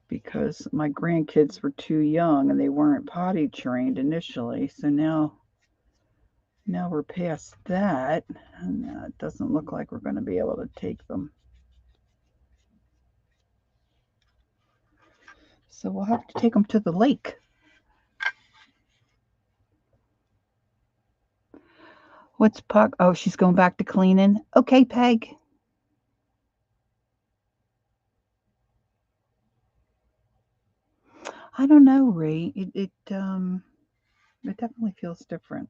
because my grandkids were too young and they weren't potty trained initially. So now we're past that, and it doesn't look like we're going to be able to take them. So we'll have to take them to the lake. What's Puck? Oh, she's going back to cleaning. Okay, Peg. I don't know, Ray. It definitely feels different.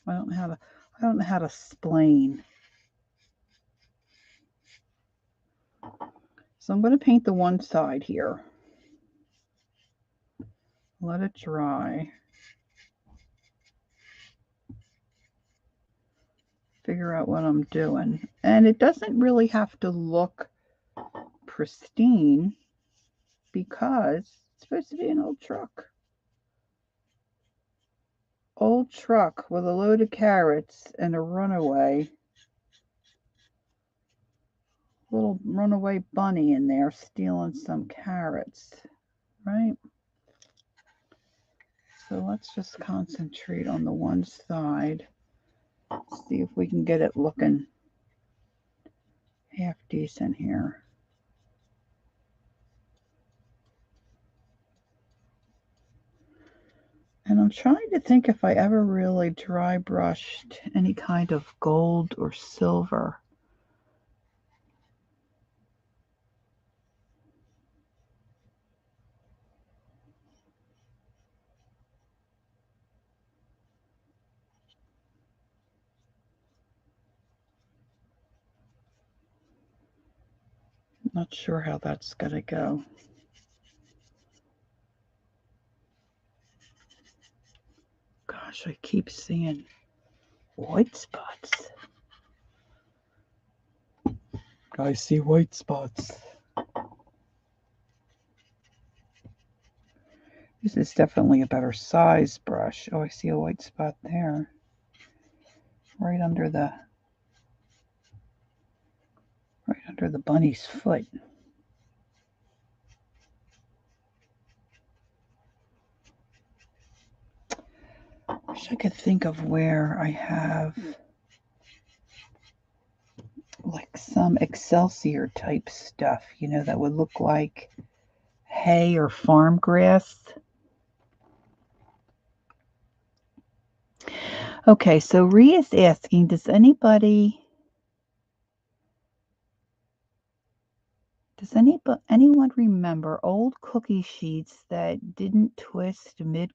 I don't know how to explain. So I'm going to paint the one side here. Let it dry. Figure out what I'm doing. And it doesn't really have to look pristine, because it's supposed to be an old truck. Old truck with a load of carrots and a little runaway bunny in there stealing some carrots, right? So let's just concentrate on the one side. See if we can get it looking half decent here. And I'm trying to think if I ever really dry brushed any kind of gold or silver. Not sure how that's going to go. Gosh, Gosh, I keep seeing white spots. I see white spots. This is definitely a better size brush. Oh, I see a white spot there. Right under the bunny's foot. Wish I could think of where I have like some Excelsior type stuff, you know, that would look like hay or farm grass. Okay, so Rhea is asking, does anyone remember old cookie sheets that didn't twist mid?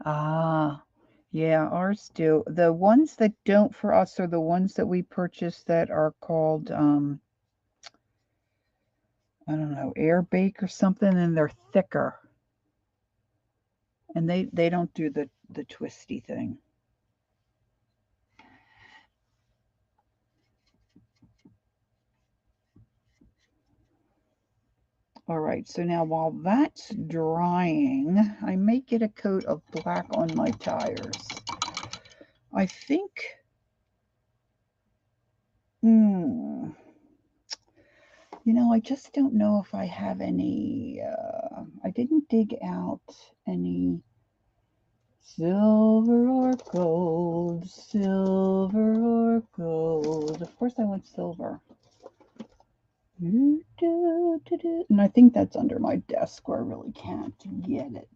Ah, yeah, ours do. The ones that don't for us are the ones that we purchase that are called I don't know, air bake or something, and they're thicker. And they don't do the twisty thing. All right, so now while that's drying, I may get a coat of black on my tires. I think, you know, I just don't know if I have any, I didn't dig out any silver or gold, silver or gold. Of course I want silver. And I think that's under my desk where I really can't get it.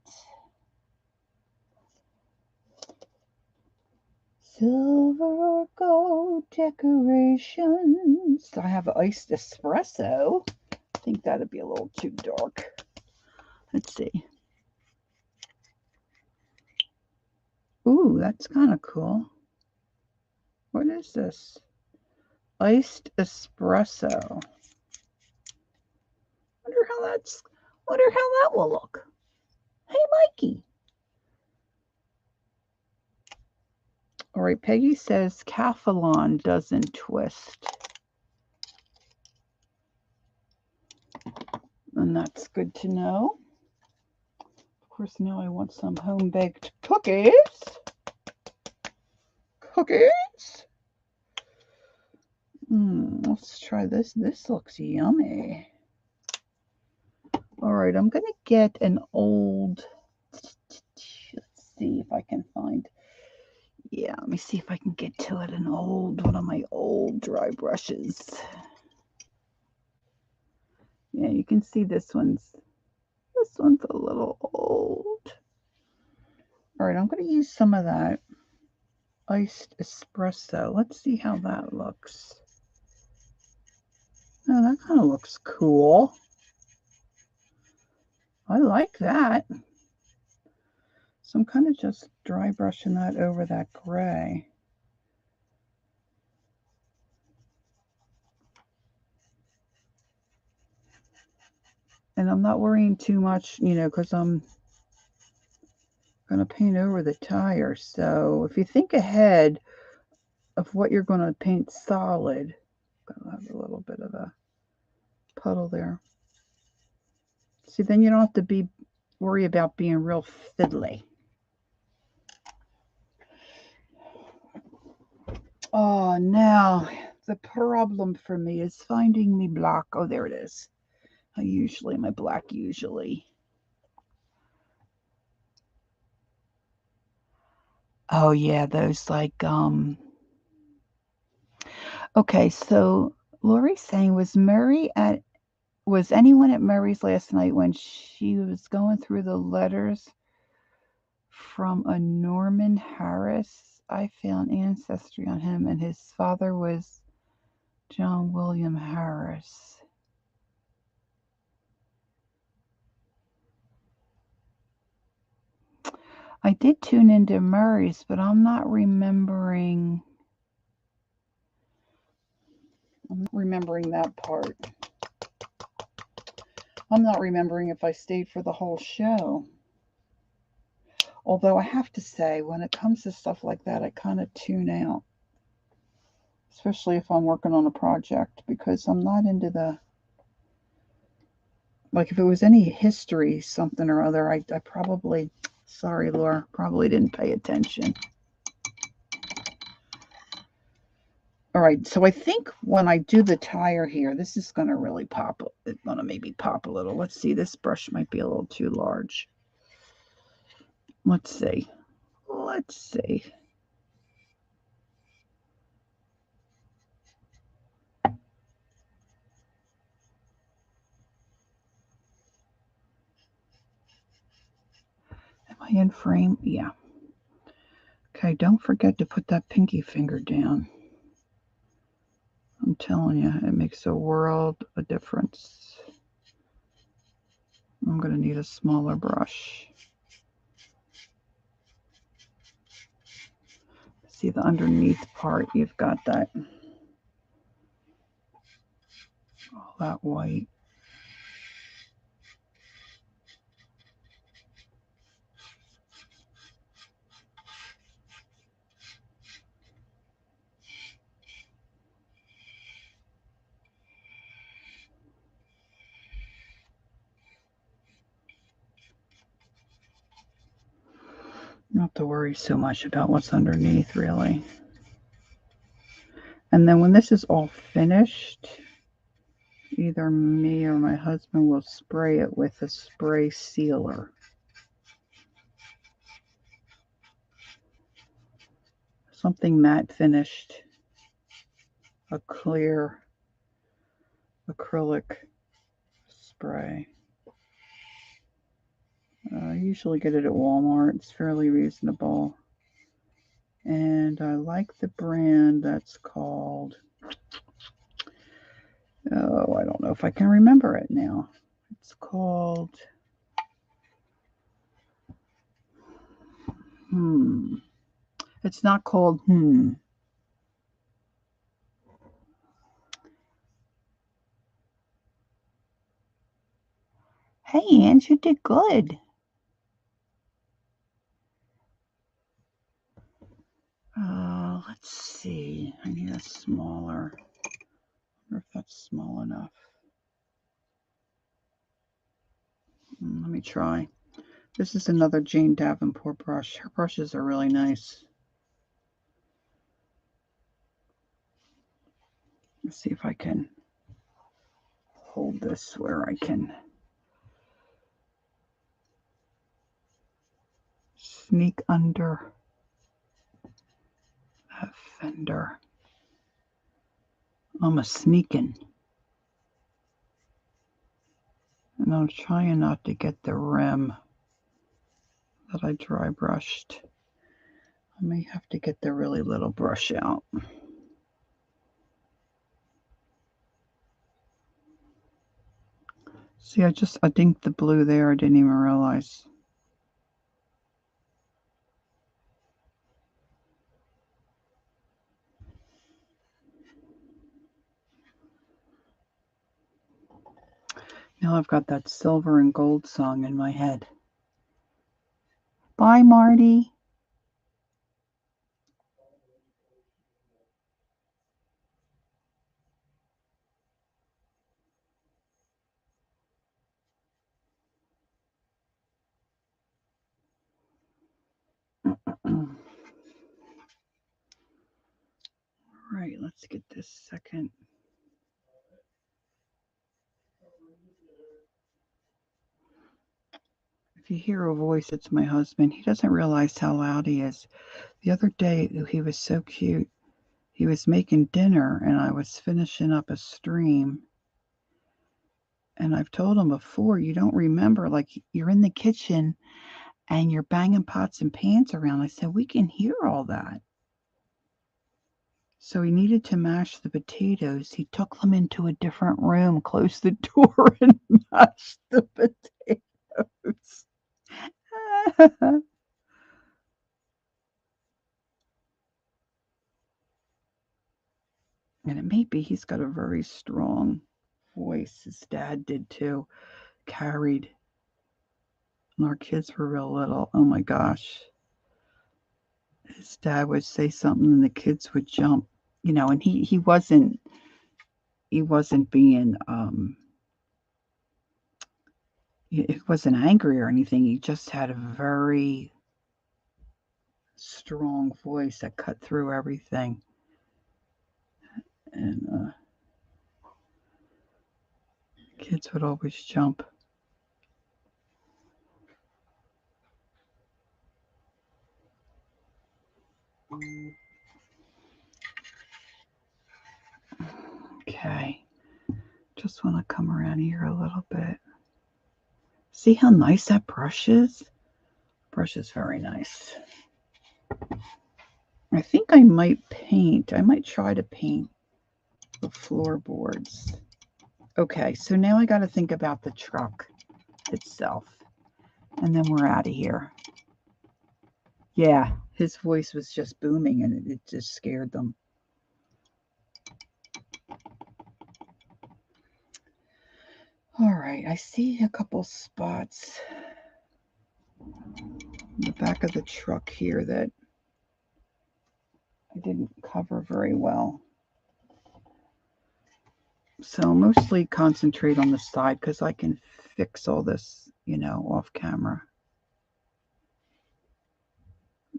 Silver or gold decorations. I have iced espresso. I think that'd be a little too dark. Let's see. Ooh, that's kind of cool. What is this? Iced espresso. Wonder how that will look. Hey, Mikey. All right, Peggy says Calphalon doesn't twist. And that's good to know. Of course, now I want some home-baked cookies. Cookies? Let's try this. This looks yummy. All right, I'm going to get an old... Let's see if I can find... Yeah, let me see if I can get to it. One of my old dry brushes. Yeah, you can see this one's a little old. All right, I'm going to use some of that iced espresso. Let's see how that looks. Oh, that kind of looks cool. I like that. So I'm kind of just dry brushing that over that gray. And I'm not worrying too much, you know, because I'm going to paint over the tire. So if you think ahead of what you're going to paint solid, I'll have a little bit of a puddle there. See, then you don't have to worry about being real fiddly. Oh, now the problem for me is finding me black. Oh, there it is. My black usually. Oh yeah, those like Okay, so Lori's saying was anyone at Murray's last night when she was going through the letters from a Norman Harris? I found ancestry on him, and his father was John William Harris. I did tune into Murray's, but I'm not remembering that part. I'm not remembering if I stayed for the whole show. Although I have to say, when it comes to stuff like that, I kind of tune out, especially if I'm working on a project, because I'm not into the, like, if it was any history, something or other, I probably, sorry, Laura, probably didn't pay attention. All right, so I think when I do the tire here, this is going to really pop. It's going to maybe pop a little. Let's see, this brush might be a little too large. Let's see. Let's see. Am I in frame? Yeah. Okay, don't forget to put that pinky finger down. I'm telling you, it makes a world of difference. I'm going to need a smaller brush. See the underneath part, you've got that, all that white. Not have to worry so much about what's underneath, really. And then when this is all finished, either me or my husband will spray it with a spray sealer. Something matte finished, a clear acrylic spray. I usually get it at Walmart. It's fairly reasonable. And I like the brand that's called, oh, I don't know if I can remember it now. It's called, It's not called, Hey, Ange, you did good. Let's see. I need a smaller. I wonder if that's small enough. Let me try. This is another Jane Davenport brush. Her brushes are really nice. Let's see if I can hold this where I can sneak under that fender. I'm a sneaking. And I'm trying not to get the rim that I dry brushed. I may have to get the really little brush out. See, I dinked the blue there. I didn't even realize. Now I've got that silver and gold song in my head. Bye, Marty. All right, let's get this second. If you hear a voice, it's my husband. He doesn't realize how loud he is. The other day, he was so cute. He was making dinner, and I was finishing up a stream. And I've told him before, you don't remember, like, you're in the kitchen and you're banging pots and pans around. I said, we can hear all that. So he needed to mash the potatoes. He took them into a different room, closed the door, and mashed the potatoes. And it may be he's got a very strong voice. His dad did too. carried when our kids were real little. Oh my gosh. His dad would say something and the kids would jump, and he wasn't being he wasn't angry or anything. He just had a very strong voice that cut through everything. And kids would always jump. Okay. Just want to come around here a little bit. See how nice that brush is? Brush is very nice. I think I might try to paint the floorboards. Okay, so now I got to think about the truck itself. And then we're out of here. Yeah, his voice was just booming and it just scared them. All right, I see a couple spots in the back of the truck here that I didn't cover very well. So mostly concentrate on the side because I can fix all this, off camera.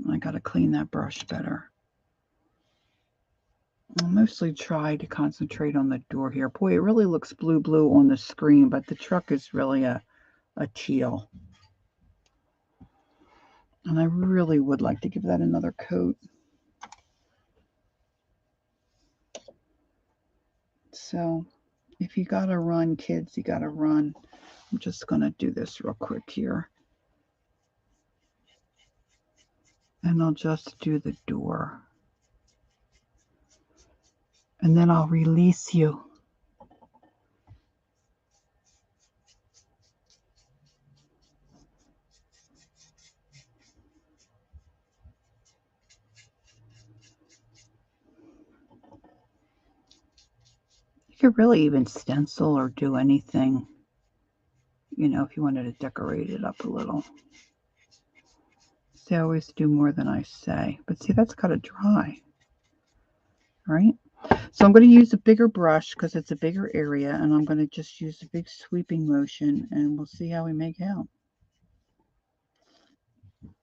I got to clean that brush better. I'll mostly try to concentrate on the door here. Boy, it really looks blue on the screen, but the truck is really a teal. And I really would like to give that another coat. So if you got to run, kids, you got to run. I'm just going to do this real quick here. And I'll just do the door. And then I'll release you. You could really even stencil or do anything, if you wanted to decorate it up a little. See, I always do more than I say. But see, that's got to dry. Right? So I'm going to use a bigger brush because it's a bigger area. And I'm going to just use a big sweeping motion. And we'll see how we make out.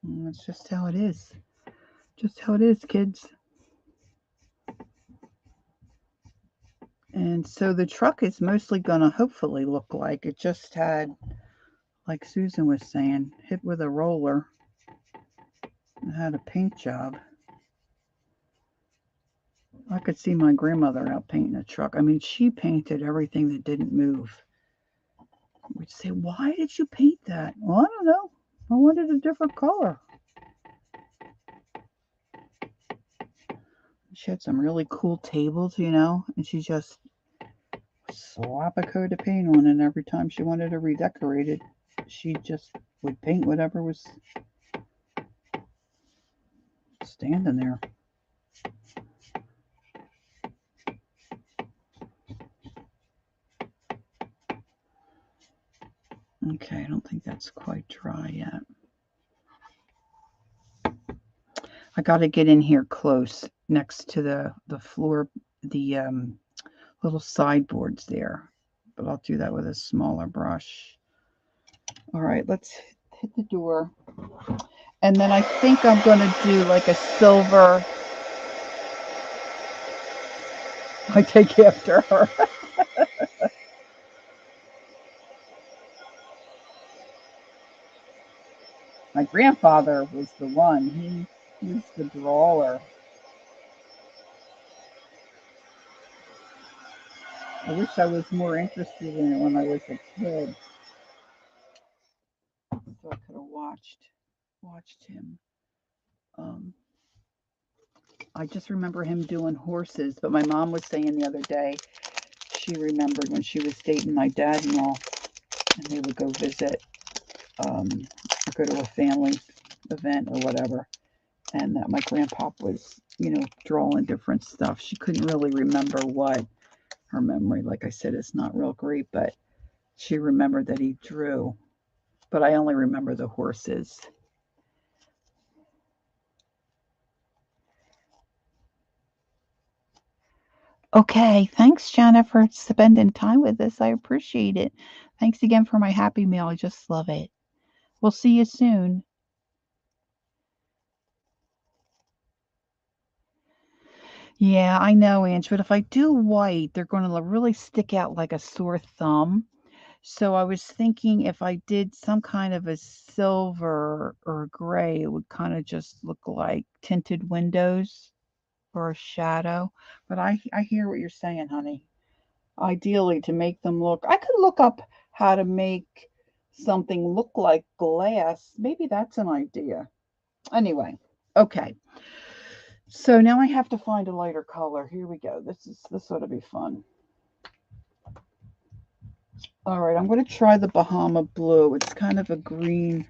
And that's just how it is. Just how it is, kids. And so the truck is mostly going to hopefully look like it just had, like Susan was saying, hit with a roller. It had a paint job. I could see my grandmother out painting a truck. I mean, she painted everything that didn't move. We'd say, why did you paint that? Well, I don't know. I wanted a different color. She had some really cool tables, and she just slap a coat of paint on, and every time she wanted to redecorate it, she just would paint whatever was standing there. Okay, I don't think that's quite dry yet. I got to get in here close next to the floor, the little sideboards there. But I'll do that with a smaller brush. All right, let's hit the door. And then I think I'm going to do like a silver. I take after her. My grandfather was the one. He was the drawer. I wish I was more interested in it when I was a kid. So I could have watched him. I just remember him doing horses. But my mom was saying the other day, she remembered when she was dating my dad-in-law, and they would go visit, or go to a family event or whatever, and that my grandpa was, drawing different stuff. She couldn't really remember what. Her memory, like I said, is not real great, but She remembered that he drew, but I only remember the horses. Okay, thanks, Jenna, for spending time with us. I appreciate it. Thanks again for my Happy Meal. I just love it. We'll see you soon. Yeah, I know, Ange, but if I do white, they're going to really stick out like a sore thumb. So I was thinking if I did some kind of a silver or gray, it would kind of just look like tinted windows or a shadow. But I hear what you're saying, honey. Ideally, to make them look, I could look up how to make something look like glass. Maybe that's an idea. Anyway, okay. So now I have to find a lighter color. Here we go. This ought to be fun. All right, I'm going to try the Bahama blue. It's kind of a greeny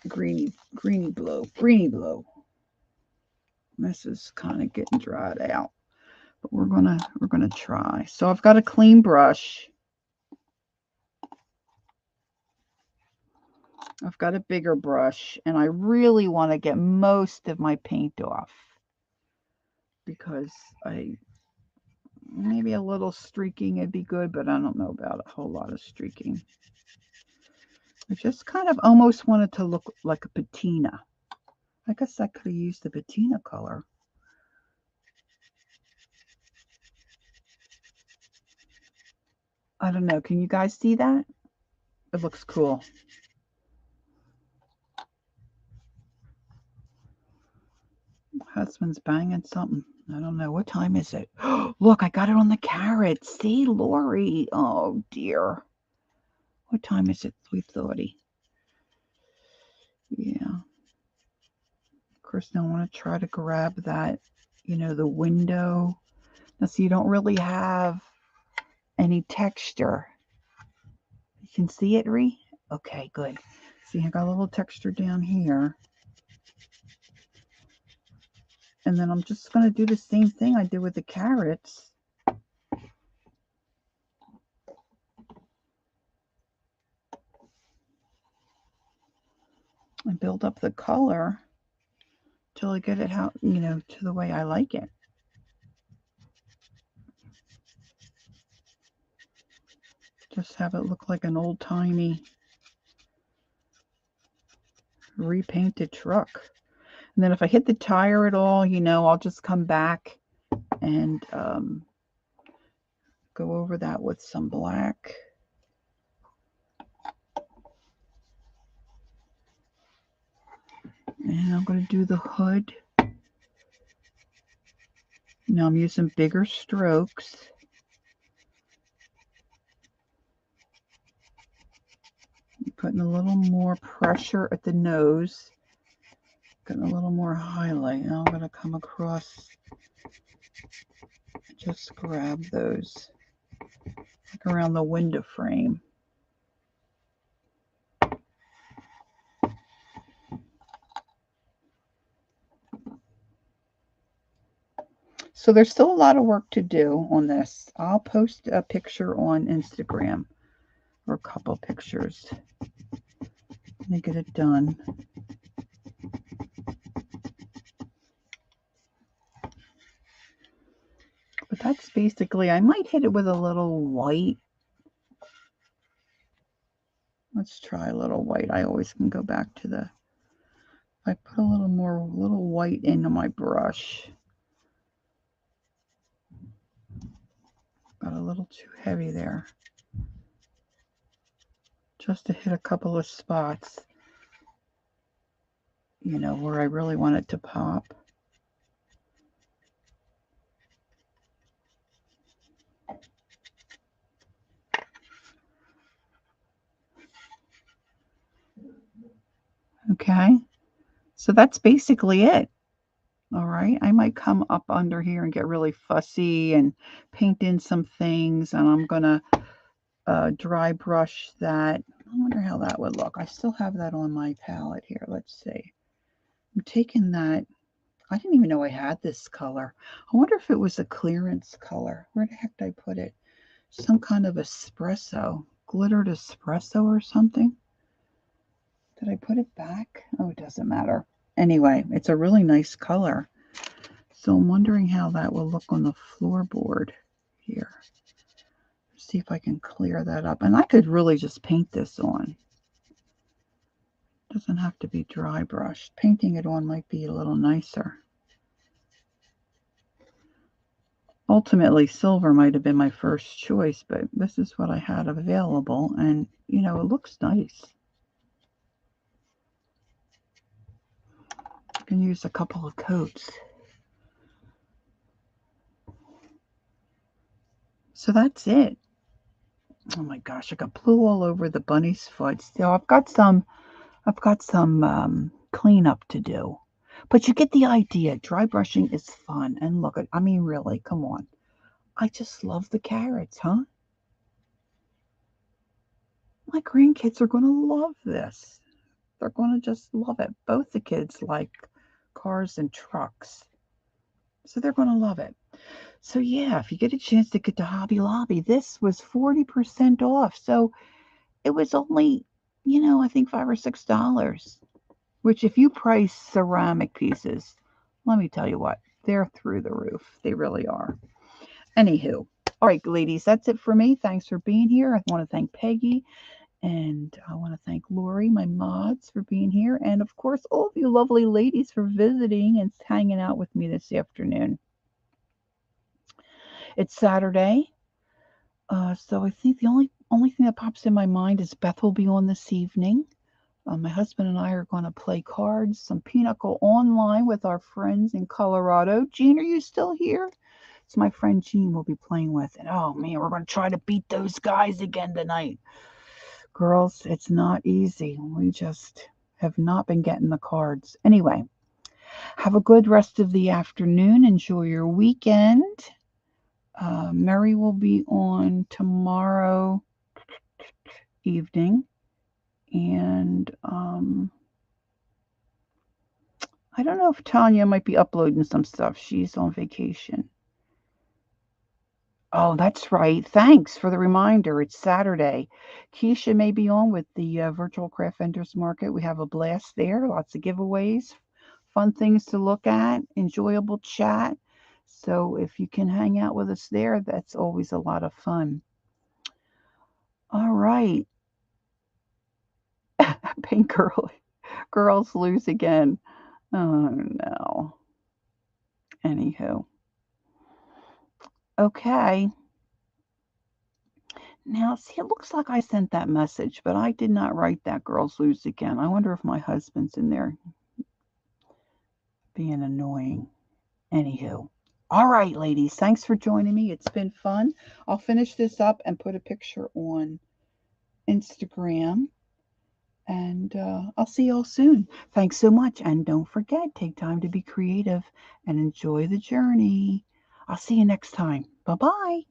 blue, greeny blue. This is kind of getting dried out, but we're gonna try. So I've got a clean brush. I've got a bigger brush, and I really want to get most of my paint off because maybe a little streaking would be good, but I don't know about a whole lot of streaking. I just kind of almost wanted to look like a patina. I guess I could have used the patina color. I don't know. Can you guys see that? It looks cool. Husband's banging something. I don't know. What time is it? Look, I got it on the carrot. See, Lori. Oh, dear. What time is it? 3:30. Yeah. Of course, now I want to try to grab that, the window. Now, see, you don't really have any texture. You can see it, Ree? Okay, good. See, I got a little texture down here. And then I'm just going to do the same thing I did with the carrots. And build up the color till I get it how, to the way I like it. Just have it look like an old-timey repainted truck. And then if I hit the tire at all, I'll just come back and go over that with some black. And I'm going to do the hood. Now I'm using bigger strokes. I'm putting a little more pressure at the nose. Getting a little more highlight. Now I'm going to come across, just grab those like around the window frame. So there's still a lot of work to do on this. I'll post a picture on Instagram or a couple pictures. Let me get it done. But that's basically, I might hit it with a little white. Let's try a little white. I always can go back to I put a little white into my brush. Got a little too heavy there. Just to hit a couple of spots, where I really want it to pop. Okay, so that's basically it. All right, I might come up under here and get really fussy and paint in some things, and I'm gonna dry brush that. I wonder how that would look. I still have that on my palette here. Let's see. I'm taking that. I didn't even know I had this color. I wonder if it was a clearance color. Where the heck did I put it? some kind of espresso, glittered espresso or something. Did I put it back? Oh, it doesn't matter. Anyway, it's a really nice color. So I'm wondering how that will look on the floorboard here. See if I can clear that up. And I could really just paint this on. Doesn't have to be dry brushed. Painting it on might be a little nicer. Ultimately, silver might have been my first choice, but this is what I had available, and you know, it looks nice. I can use a couple of coats. So that's it. Oh my gosh, I got blue all over the bunny's foot. So I've got some cleanup to do. But you get the idea. Dry brushing is fun. And look, I mean, really, come on. I just love the carrots, huh? My grandkids are going to love this. They're going to just love it. Both the kids like cars and trucks. So they're going to love it. So yeah, if you get a chance to get to Hobby Lobby, this was 40% off. So it was only, I think $5 or $6. Which if you price ceramic pieces, let me tell you what, they're through the roof. They really are. Anywho, all right, ladies, that's it for me. Thanks for being here. I want to thank Peggy, and I want to thank Lori, my mods, for being here. And of course, all of you lovely ladies for visiting and hanging out with me this afternoon. It's Saturday. So I think the only thing that pops in my mind is Beth will be on this evening. My husband and I are going to play cards, some pinochle online with our friends in Colorado. Jean, are you still here? It's my friend Jean we'll be playing with. And oh man, we're going to try to beat those guys again tonight. Girls, it's not easy. We just have not been getting the cards. Anyway, have a good rest of the afternoon. Enjoy your weekend. Mary will be on tomorrow evening. And I don't know if Tanya might be uploading some stuff. She's on vacation. Oh, that's right. Thanks for the reminder. It's Saturday. Keisha may be on with the Virtual Craft Vendors Market. We have a blast there. Lots of giveaways, fun things to look at, enjoyable chat. So if you can hang out with us there, that's always a lot of fun. All right. Pink girls lose again. Oh, no. Anywho. Okay. Now, see, it looks like I sent that message, but I did not write that girls lose again. I wonder if my husband's in there being annoying. Anywho. All right, ladies. Thanks for joining me. It's been fun. I'll finish this up and put a picture on Instagram. And I'll see y'all soon. Thanks so much. And don't forget, take time to be creative and enjoy the journey. I'll see you next time. Bye-bye.